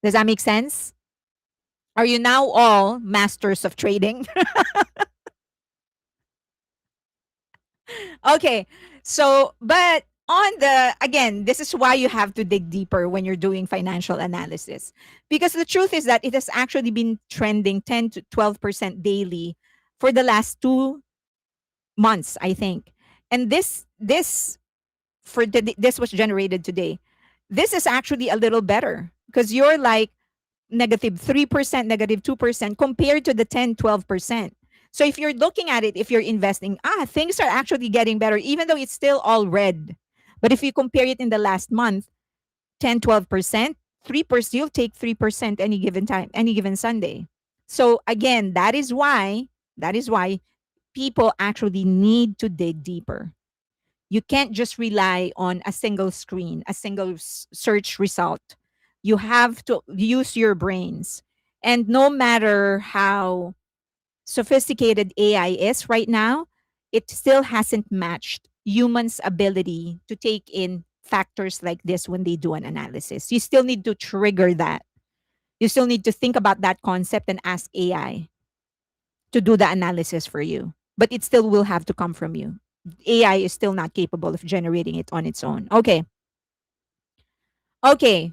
Does that make sense? Are you now all masters of trading? Okay. So, but on the, again, this is why you have to dig deeper when you're doing financial analysis. Because the truth is that it has actually been trending 10 to 12% daily for the last 2 months, I think. And this was generated today. This is actually a little better because you're like -3%, -2% compared to the 10-12%. So if you're looking at it, if you're investing, things are actually getting better, even though it's still all red. But if you compare it in the last month, 10-12%, 3%, you'll take 3% any given time, any given Sunday. So again, that is why people actually need to dig deeper. You can't just rely on a single screen, a single search result. You have to use your brains. And no matter how sophisticated AI is right now, it still hasn't matched humans' ability to take in factors like this when they do an analysis. You still need to trigger that. You still need to think about that concept and ask AI to do the analysis for you. But it still will have to come from you. AI is still not capable of generating it on its own. Okay. Okay.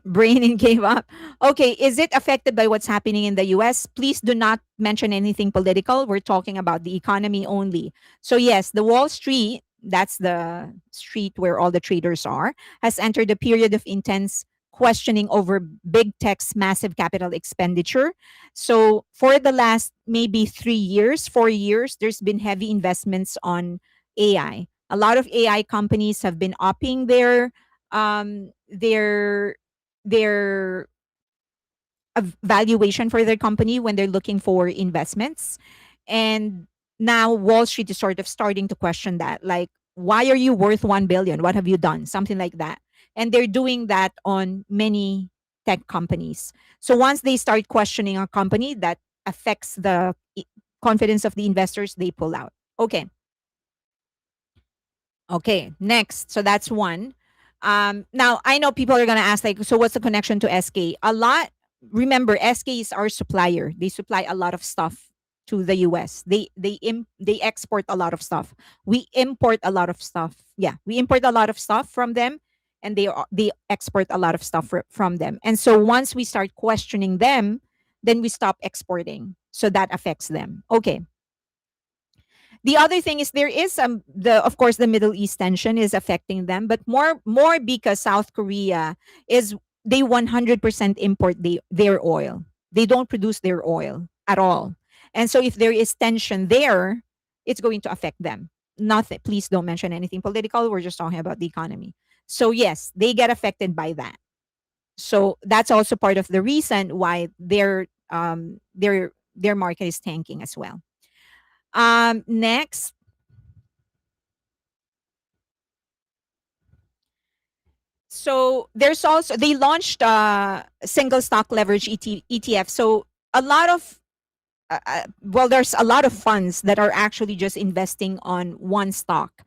Brain and gave up. Okay, is it affected by what's happening in the US? Please do not mention anything political. We're talking about the economy only. So, yes, the Wall Street, that's the street where all the traders are, has entered a period of intense questioning over big tech's massive capital expenditure. So, for the last maybe 3 years, 4 years, there's been heavy investments on AI. A lot of AI companies have been upping um, their their valuation for their company when they're looking for investments. And now Wall Street is sort of starting to question that. Like, why are you worth 1 billion? What have you done? Something like that. And they're doing that on many tech companies. So once they start questioning a company, that affects the confidence of the investors, they pull out. Okay. Okay, next. So that's one. Now I know people are gonna ask, like, so what's the connection to SK? A lot. Remember, SK is our supplier. They supply a lot of stuff to the US. They export a lot of stuff. We import a lot of stuff. Yeah, we import a lot of stuff from them, and they export a lot of stuff from them. And so once we start questioning them, then we stop exporting. So that affects them. Okay. The other thing is there is the of course the Middle East tension is affecting them, but more because South Korea is they 100% import their oil. They don't produce their oil at all. And so if there is tension there, it's going to affect them. Nothing. Please don't mention anything political. We're just talking about the economy. So yes, they get affected by that. So that's also part of the reason why their market is tanking as well. Next, so there's also they launched single stock leverage ETF. So a lot of well, there's a lot of funds that are actually just investing on one stock.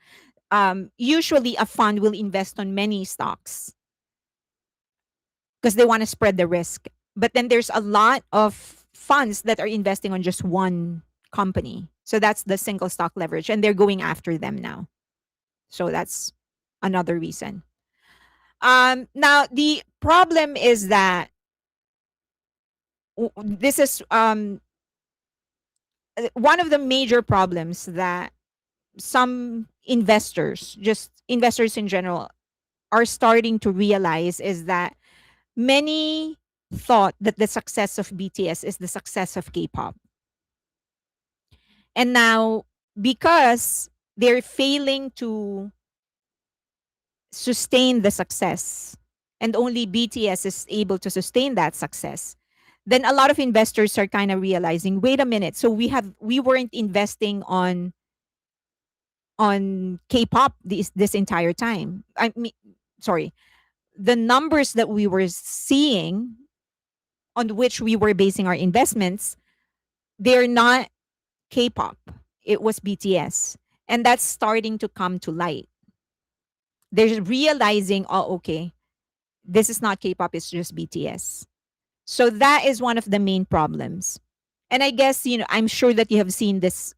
Usually, a fund will invest on many stocks because they want to spread the risk. But then there's a lot of funds that are investing on just one company. So that's the single stock leverage, and they're going after them now. So that's another reason. Now the problem is that this is one of the major problems that some investors, just investors in general, are starting to realize is that many thought that the success of BTS is the success of K-pop. And now because they're failing to sustain the success and only BTS is able to sustain that success, then a lot of investors are kind of realizing, wait a minute, so we weren't investing on K-pop this entire time. I mean, sorry, the numbers that we were seeing on which we were basing our investments, they're not K-pop. It was BTS. And that's starting to come to light. They're realizing, oh, okay, this is not K-pop, it's just BTS. So that is one of the main problems. And I guess, I'm sure that you have seen this,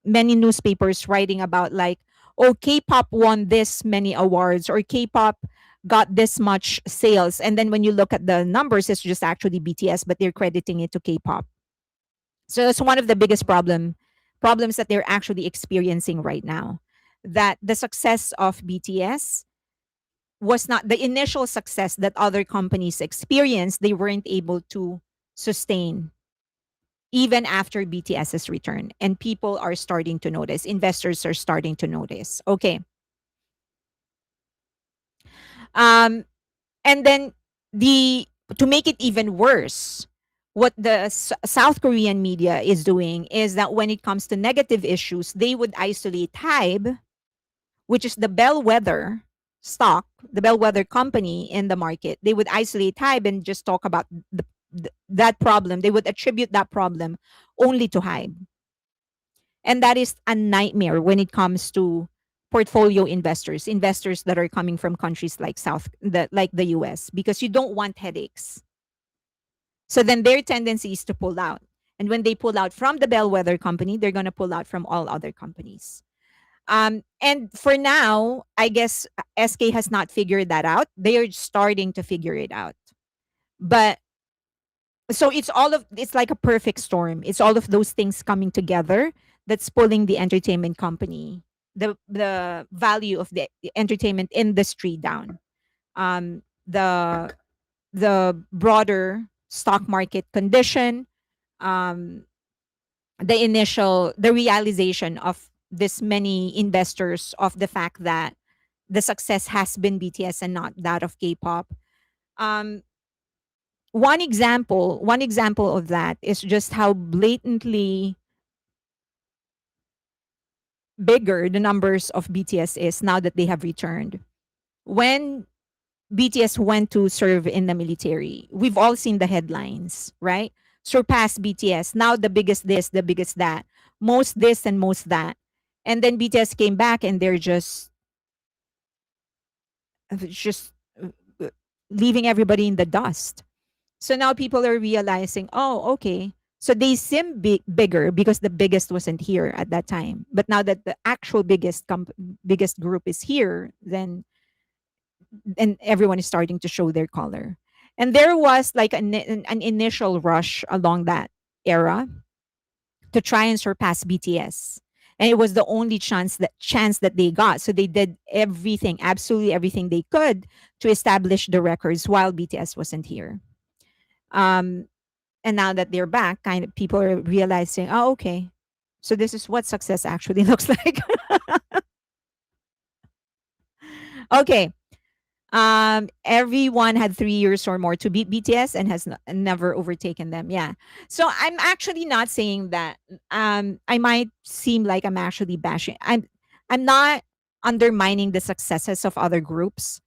many newspapers writing about like, oh, K-pop won this many awards, or K-pop got this much sales. And then when you look at the numbers, it's just actually BTS, but they're crediting it to K-pop. So that's one of the biggest problems that they're actually experiencing right now. That the success of BTS was not the initial success that other companies experienced, they weren't able to sustain even after BTS's return. And people are starting to notice, investors are starting to notice. Okay. Um, and then the to make it even worse, what the South Korean media is doing is that when it comes to negative issues, they would isolate HYBE, which is the bellwether stock, the bellwether company in the market. They would isolate HYBE and just talk about that problem. They would attribute that problem only to HYBE. And that is a nightmare when it comes to portfolio investors that are coming from countries like like the US, because you don't want headaches. So then their tendency is to pull out. And when they pull out from the bellwether company, they're going to pull out from all other companies. And for now, I guess SK has not figured that out. They are starting to figure it out. But so it's like a perfect storm. It's all of those things coming together that's pulling the entertainment company, the value of the entertainment industry down. The broader stock market condition, um, the realization of this many investors of the fact that the success has been BTS and not that of K-pop. Um, one example of that is just how blatantly bigger the numbers of BTS is now that they have returned. When BTS went to serve in the military, we've all seen the headlines, right? Surpassed BTS, now the biggest this, the biggest that, most this and most that. And then BTS came back and they're just uh, leaving everybody in the dust. So now people are realizing, oh, okay. So they seem bigger because the biggest wasn't here at that time. But now that the actual biggest group is here, then and everyone is starting to show their color. And there was like an initial rush along that era to try and surpass BTS. And it was the only chance that they got. So they did everything, absolutely everything they could to establish the records while BTS wasn't here. Um, and now that they're back, kind of people are realizing, oh, okay, so this is what success actually looks like. Okay. Everyone had 3 years or more to beat BTS and has never overtaken them. Yeah. So I'm actually not saying that. I might seem like I'm actually bashing. I'm not undermining the successes of other groups.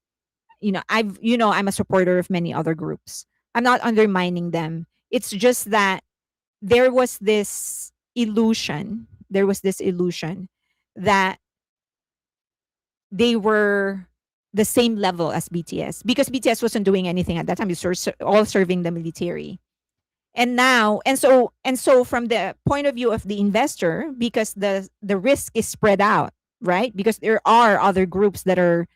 I'm a supporter of many other groups. I'm not undermining them. It's just that there was this illusion. There was this illusion that they were the same level as BTS, because BTS wasn't doing anything at that time. They were all serving the military. And now, and so from the point of view of the investor, because the risk is spread out, right? Because there are other groups that are,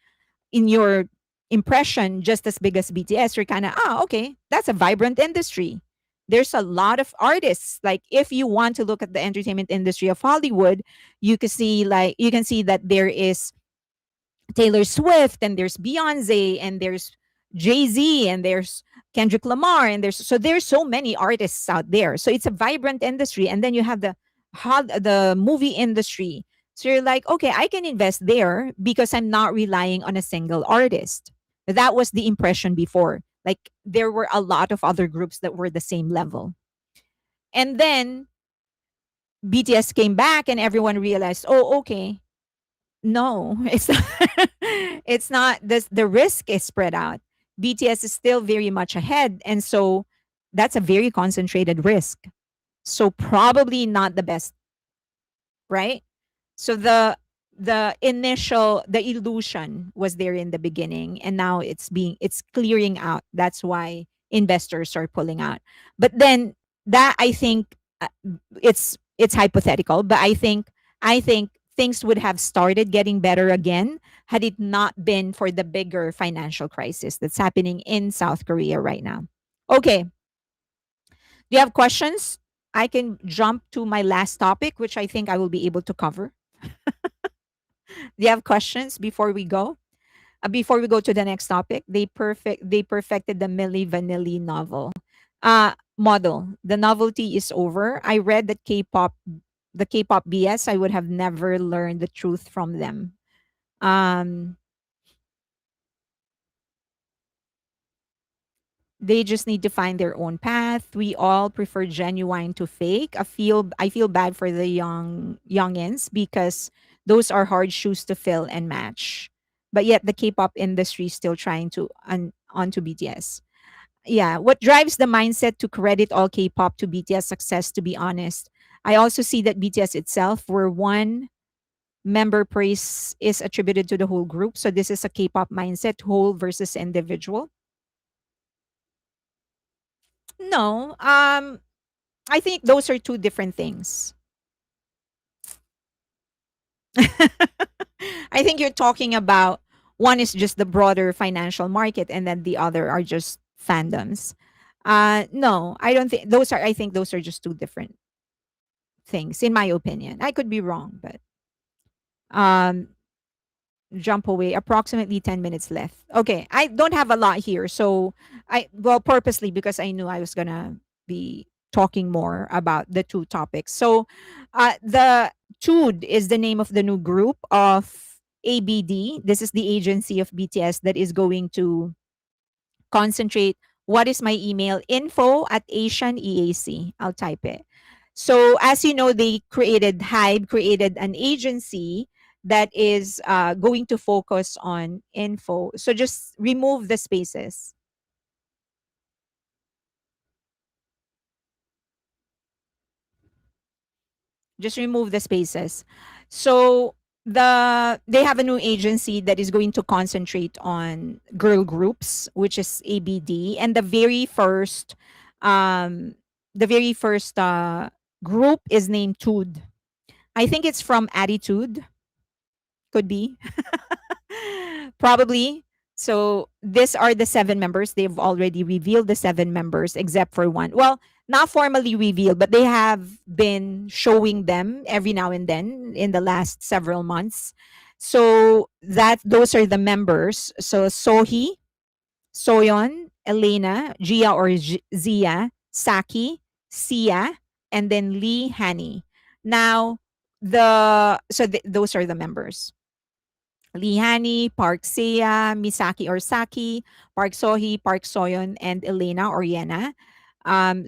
in your impression, just as big as BTS. You're kind of, okay, that's a vibrant industry. There's a lot of artists. Like, if you want to look at the entertainment industry of Hollywood, you can see that there is Taylor Swift, and there's Beyonce, and there's Jay-Z, and there's Kendrick Lamar, and there's so many artists out there. So it's a vibrant industry. And then you have the movie industry. So you're like, okay, I can invest there because I'm not relying on a single artist. That was the impression before. Like there were a lot of other groups that were the same level. And then BTS came back and everyone realized, oh, okay, no, it's not, it's not this, the risk is spread out. BTS is still very much ahead. And so that's a very concentrated risk. So probably not the best, right? So the illusion was there in the beginning, and now it's clearing out. That's why investors are pulling out. But then that, I think, it's hypothetical, but I think things would have started getting better again had it not been for the bigger financial crisis that's happening in South Korea right now. Okay, do you have questions? I can jump to my last topic, which I think I will be able to cover. Do you have questions before we go? Before we go to the next topic, they perfected the Milli Vanilli novel model. The novelty is over. I read that the K-pop BS. I would have never learned the truth from them. Um, they just need to find their own path. We all prefer genuine to fake. I feel bad for the youngins because those are hard shoes to fill and match. But yet the K-pop industry is still trying to onto BTS. Yeah, what drives the mindset to credit all K-pop to BTS success, to be honest? I also see that BTS itself, where one member praise is attributed to the whole group. So this is a K-pop mindset, whole versus individual. No, I think those are two different things. I think you're talking about one is just the broader financial market, and then the other are just fandoms. No, I don't think those are. I think those are just two different things, in my opinion. I could be wrong, but um, jump away. Approximately 10 minutes left. Okay, I don't have a lot here, so purposely because I knew I was gonna be talking more about the two topics. So, the TUD is the name of the new group of ABD. This is the agency of BTS that is going to concentrate. What is my email? Info at Asian EAC. I'll type it. So as you know, they created an agency that is going to focus on info. So just remove the spaces. Just remove the spaces. So they have a new agency that is going to concentrate on girl groups, which is ABD, and um the very first group is named Tude. I think it's from Attitude, could be. Probably. So these are the seven members. They've already revealed the seven members except for one. Well, not formally revealed, but they have been showing them every now and then in the last several months. So that those are the members. So Sohee, Soyeon, Elena, Gia or Zia, Saki, Sia, and then Lee Hani. Now, those are the members. Lihani, Park Seiya, Misaki or Saki, Park Sohee, Park Soyeon, and Elena or Yena.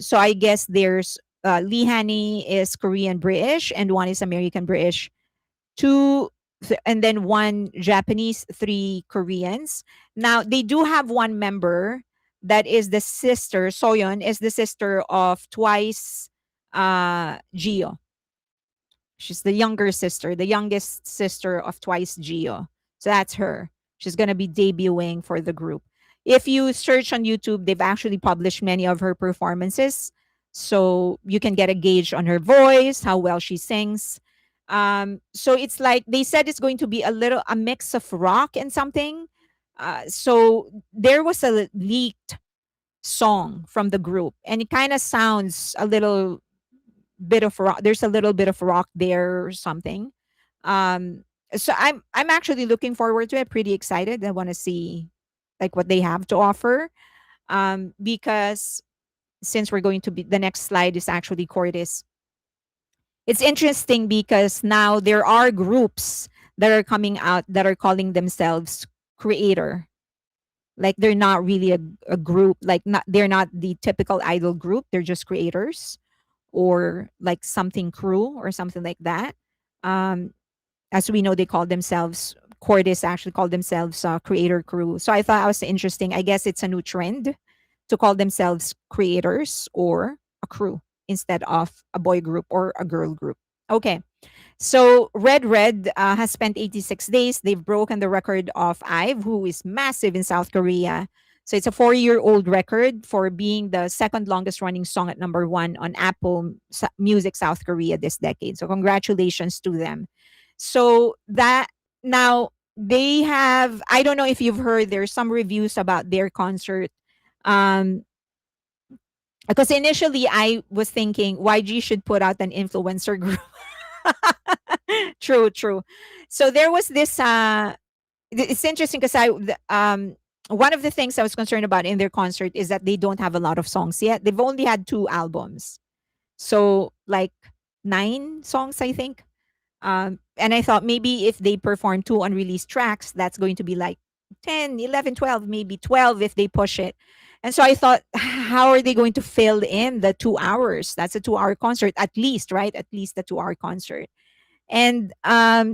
So I guess there's Lihani is Korean British and one is American British. And then one Japanese, three Koreans. Now they do have one member that is the sister. Soyeon is the sister of Twice, Gio. She's the younger sister, the youngest sister of Twice Geo. So that's her. She's going to be debuting for the group. If you search on YouTube, they've actually published many of her performances. So you can get a gauge on her voice, how well she sings. So it's like they said it's going to be a mix of rock and something. So there was a leaked song from the group, and it kind of sounds a little bit of rock. There's a little bit of rock there or something. Um, so I'm actually looking forward to it. Pretty excited. I want to see like what they have to offer. Because since we're going to be the next slide is actually Cordis. It's interesting because now there are groups that are coming out that are calling themselves creator. Like they're not really a group. Like not they're not the typical idol group. They're just creators or like something crew or something like that. Um, as we know, they call themselves Cordis actually called themselves creator crew. So I thought it was interesting. I guess it's a new trend to call themselves creators or a crew instead of a boy group or a girl group. Okay. So Red has spent 86 days. They've broken the record of IVE, who is massive in South Korea. So it's a 4-year-old record for being the second longest running song at number one on Apple Music South Korea this decade. So congratulations to them. So that now they have, I don't know if you've heard, there's some reviews about their concert. Um, because initially I was thinking YG should put out an influencer group. True, true. So there was this it's interesting because one of the things I was concerned about in their concert is that they don't have a lot of songs yet. They've only had 2 albums. So like 9 songs I think. And I thought maybe if they perform 2 unreleased tracks, that's going to be like 10, 11, 12, maybe 12 if they push it. And so I thought, how are they going to fill in the 2 hours? That's a 2 hour concert, at least, right? At least a 2 hour concert. And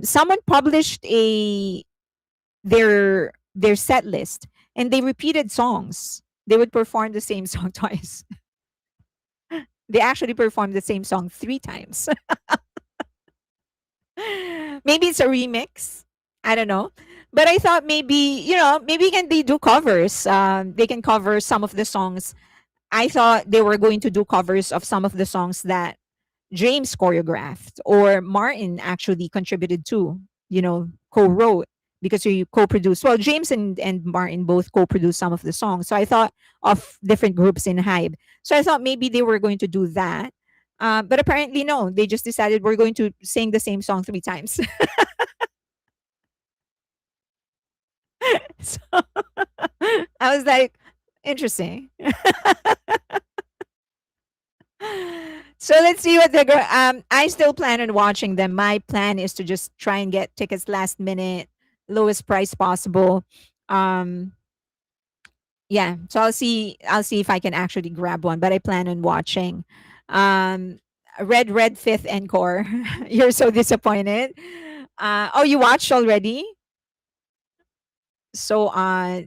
someone published their set list, and they repeated songs. They would perform the same song twice. They actually performed the same song 3 times. Maybe it's a remix. I don't know. But I thought maybe, maybe can they do covers? They can cover some of the songs. I thought they were going to do covers of some of the songs that James choreographed or Martin actually contributed to, co-wrote because you co-produced. Well, James and Martin both co-produced some of the songs. So I thought of different groups in Hybe. So I thought maybe they were going to do that. But apparently, no. They just decided we're going to sing the same song 3 times. So I was like, interesting. So let's see what they're going. I still plan on watching them. My plan is to just try and get tickets last minute, lowest price possible. Um, yeah. So I'll see. I'll see if I can actually grab one. But I plan on watching. Um, Red Fifth Encore. You're so disappointed. Oh, you watched already? So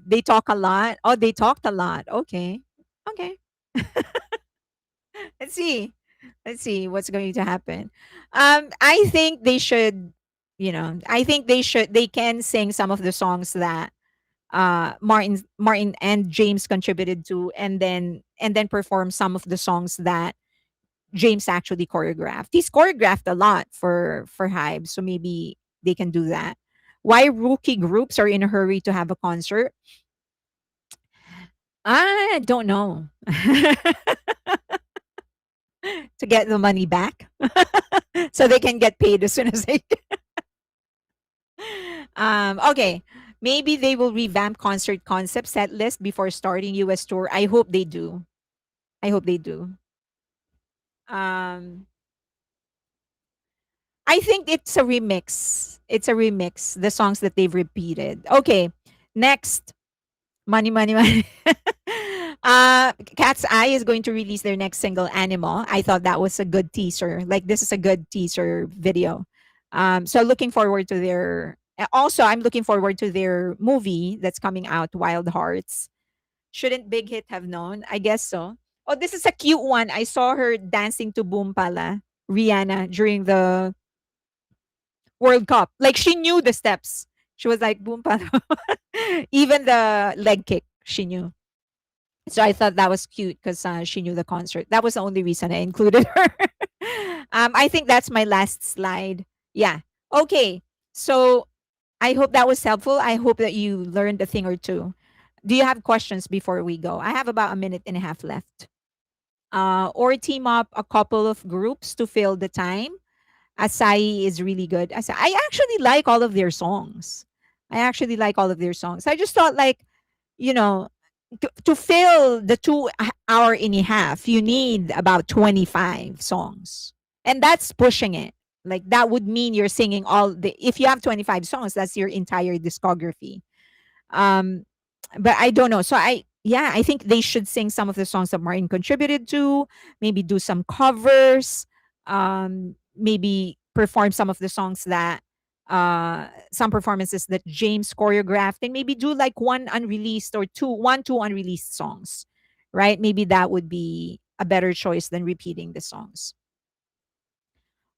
they talk a lot. Oh, they talked a lot. Okay. Okay. Let's see. Let's see what's going to happen. I think they should, I think they can sing some of the songs that Martin and James contributed to, and then perform some of the songs that James actually choreographed. He's choreographed a lot for Hybe, so maybe they can do that. Why rookie groups are in a hurry to have a concert? I don't know. To get the money back so they can get paid as soon as they okay, maybe they will revamp concert concept set list before starting US tour. I hope they do. I hope they do. um I think it's a remix. It's a remix, the songs that they've repeated. Okay, next. Money, money, money. Cat's Eye is going to release their next single, Animal. I thought that was a good teaser. Like, this is a good teaser video. So looking forward to their. Also, I'm looking forward to their movie that's coming out, Wild Hearts. Shouldn't Big Hit have known? I guess so. Oh, this is a cute one. I saw her dancing to Boom Pala, Rihanna, during the World Cup. Like, she knew the steps. She was like, Boom Pala. Even the leg kick, she knew. So I thought that was cute because she knew the concert. That was the only reason I included her. I think that's my last slide. Yeah. Okay. So I hope that was helpful. I hope that you learned a thing or two. Do you have questions before we go? I have about a minute and a half left. Or team up a couple of groups to fill the time. Asai is really good. I actually like all of their songs. I actually like all of their songs. I just thought, like, you know, to fill the 2 hour and a half, you need about 25 songs. And that's pushing it. Like, that would mean you're singing if you have 25 songs, that's your entire discography. Um, but I don't know. So yeah, I think they should sing some of the songs that Martin contributed to, maybe do some covers, maybe perform some of the songs that some performances that James choreographed, and maybe do like one unreleased or two unreleased songs, right? Maybe that would be a better choice than repeating the songs.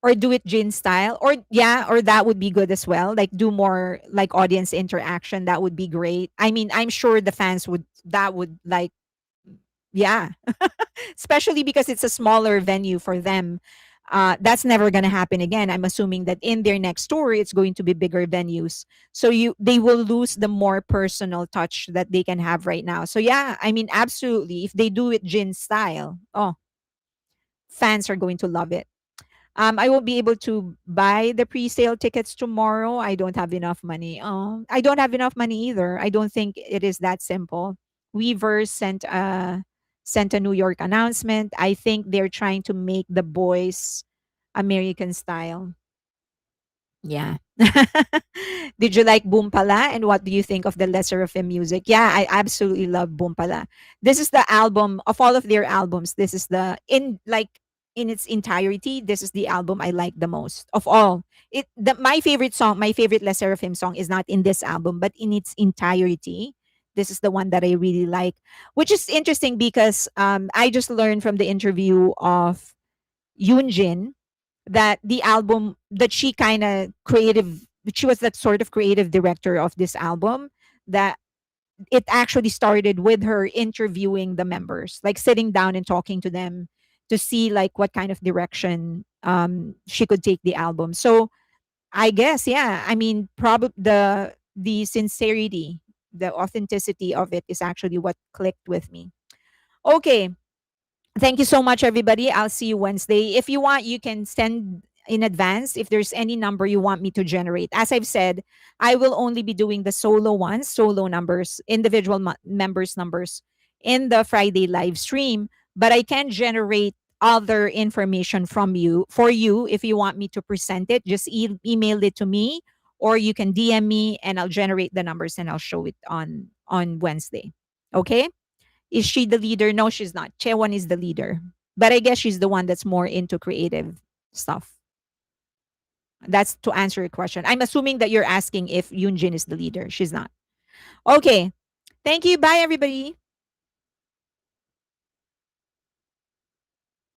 Or do it Jin style, or yeah, or that would be good as well, like do more like audience interaction. That would be great. I mean, I'm sure the fans would, that would like, yeah, especially because it's a smaller venue for them. That's never going to happen again. I'm assuming that in their next tour it's going to be bigger venues, so they will lose the more personal touch that they can have right now. So yeah, I mean, absolutely, if they do it Jin style, oh, fans are going to love it. I won't be able to buy the pre-sale tickets tomorrow. I don't have enough money. I don't have enough money either. I don't think it is that simple. Weverse sent a New York announcement. I think they're trying to make the boys American style. Yeah. Did you like Boom Pala? And what do you think of the Lesser of Him music? Yeah, I absolutely love Boom Pala. This is the album of all of their albums. This is the in like in its entirety. This is the album I like the most of all. My favorite song, my favorite Lesser of Him song is not in this album, but in its entirety. This is the one that I really like, which is interesting because I just learned from the interview of Yoonjin that the album that she kind of creative, she was that sort of creative director of this album, that it actually started with her interviewing the members, like sitting down and talking to them to see like what kind of direction she could take the album. So I guess, yeah, I mean, probably the sincerity, the authenticity of it is actually what clicked with me. Okay, thank you so much, everybody. I'll see you Wednesday. If you want, you can send in advance if there's any number you want me to generate. As I've said, I will only be doing the solo ones, solo numbers, individual members' numbers in the Friday live stream, but I can generate other information from you for you if you want me to present it. Just email it to me, or you can DM me and I'll generate the numbers and I'll show it on Wednesday. Okay? Is she the leader? No, she's not. Chewan is the leader. But I guess she's the one that's more into creative stuff. That's to answer your question. I'm assuming that you're asking if Yoonjin is the leader. She's not. Okay. Thank you. Bye, everybody.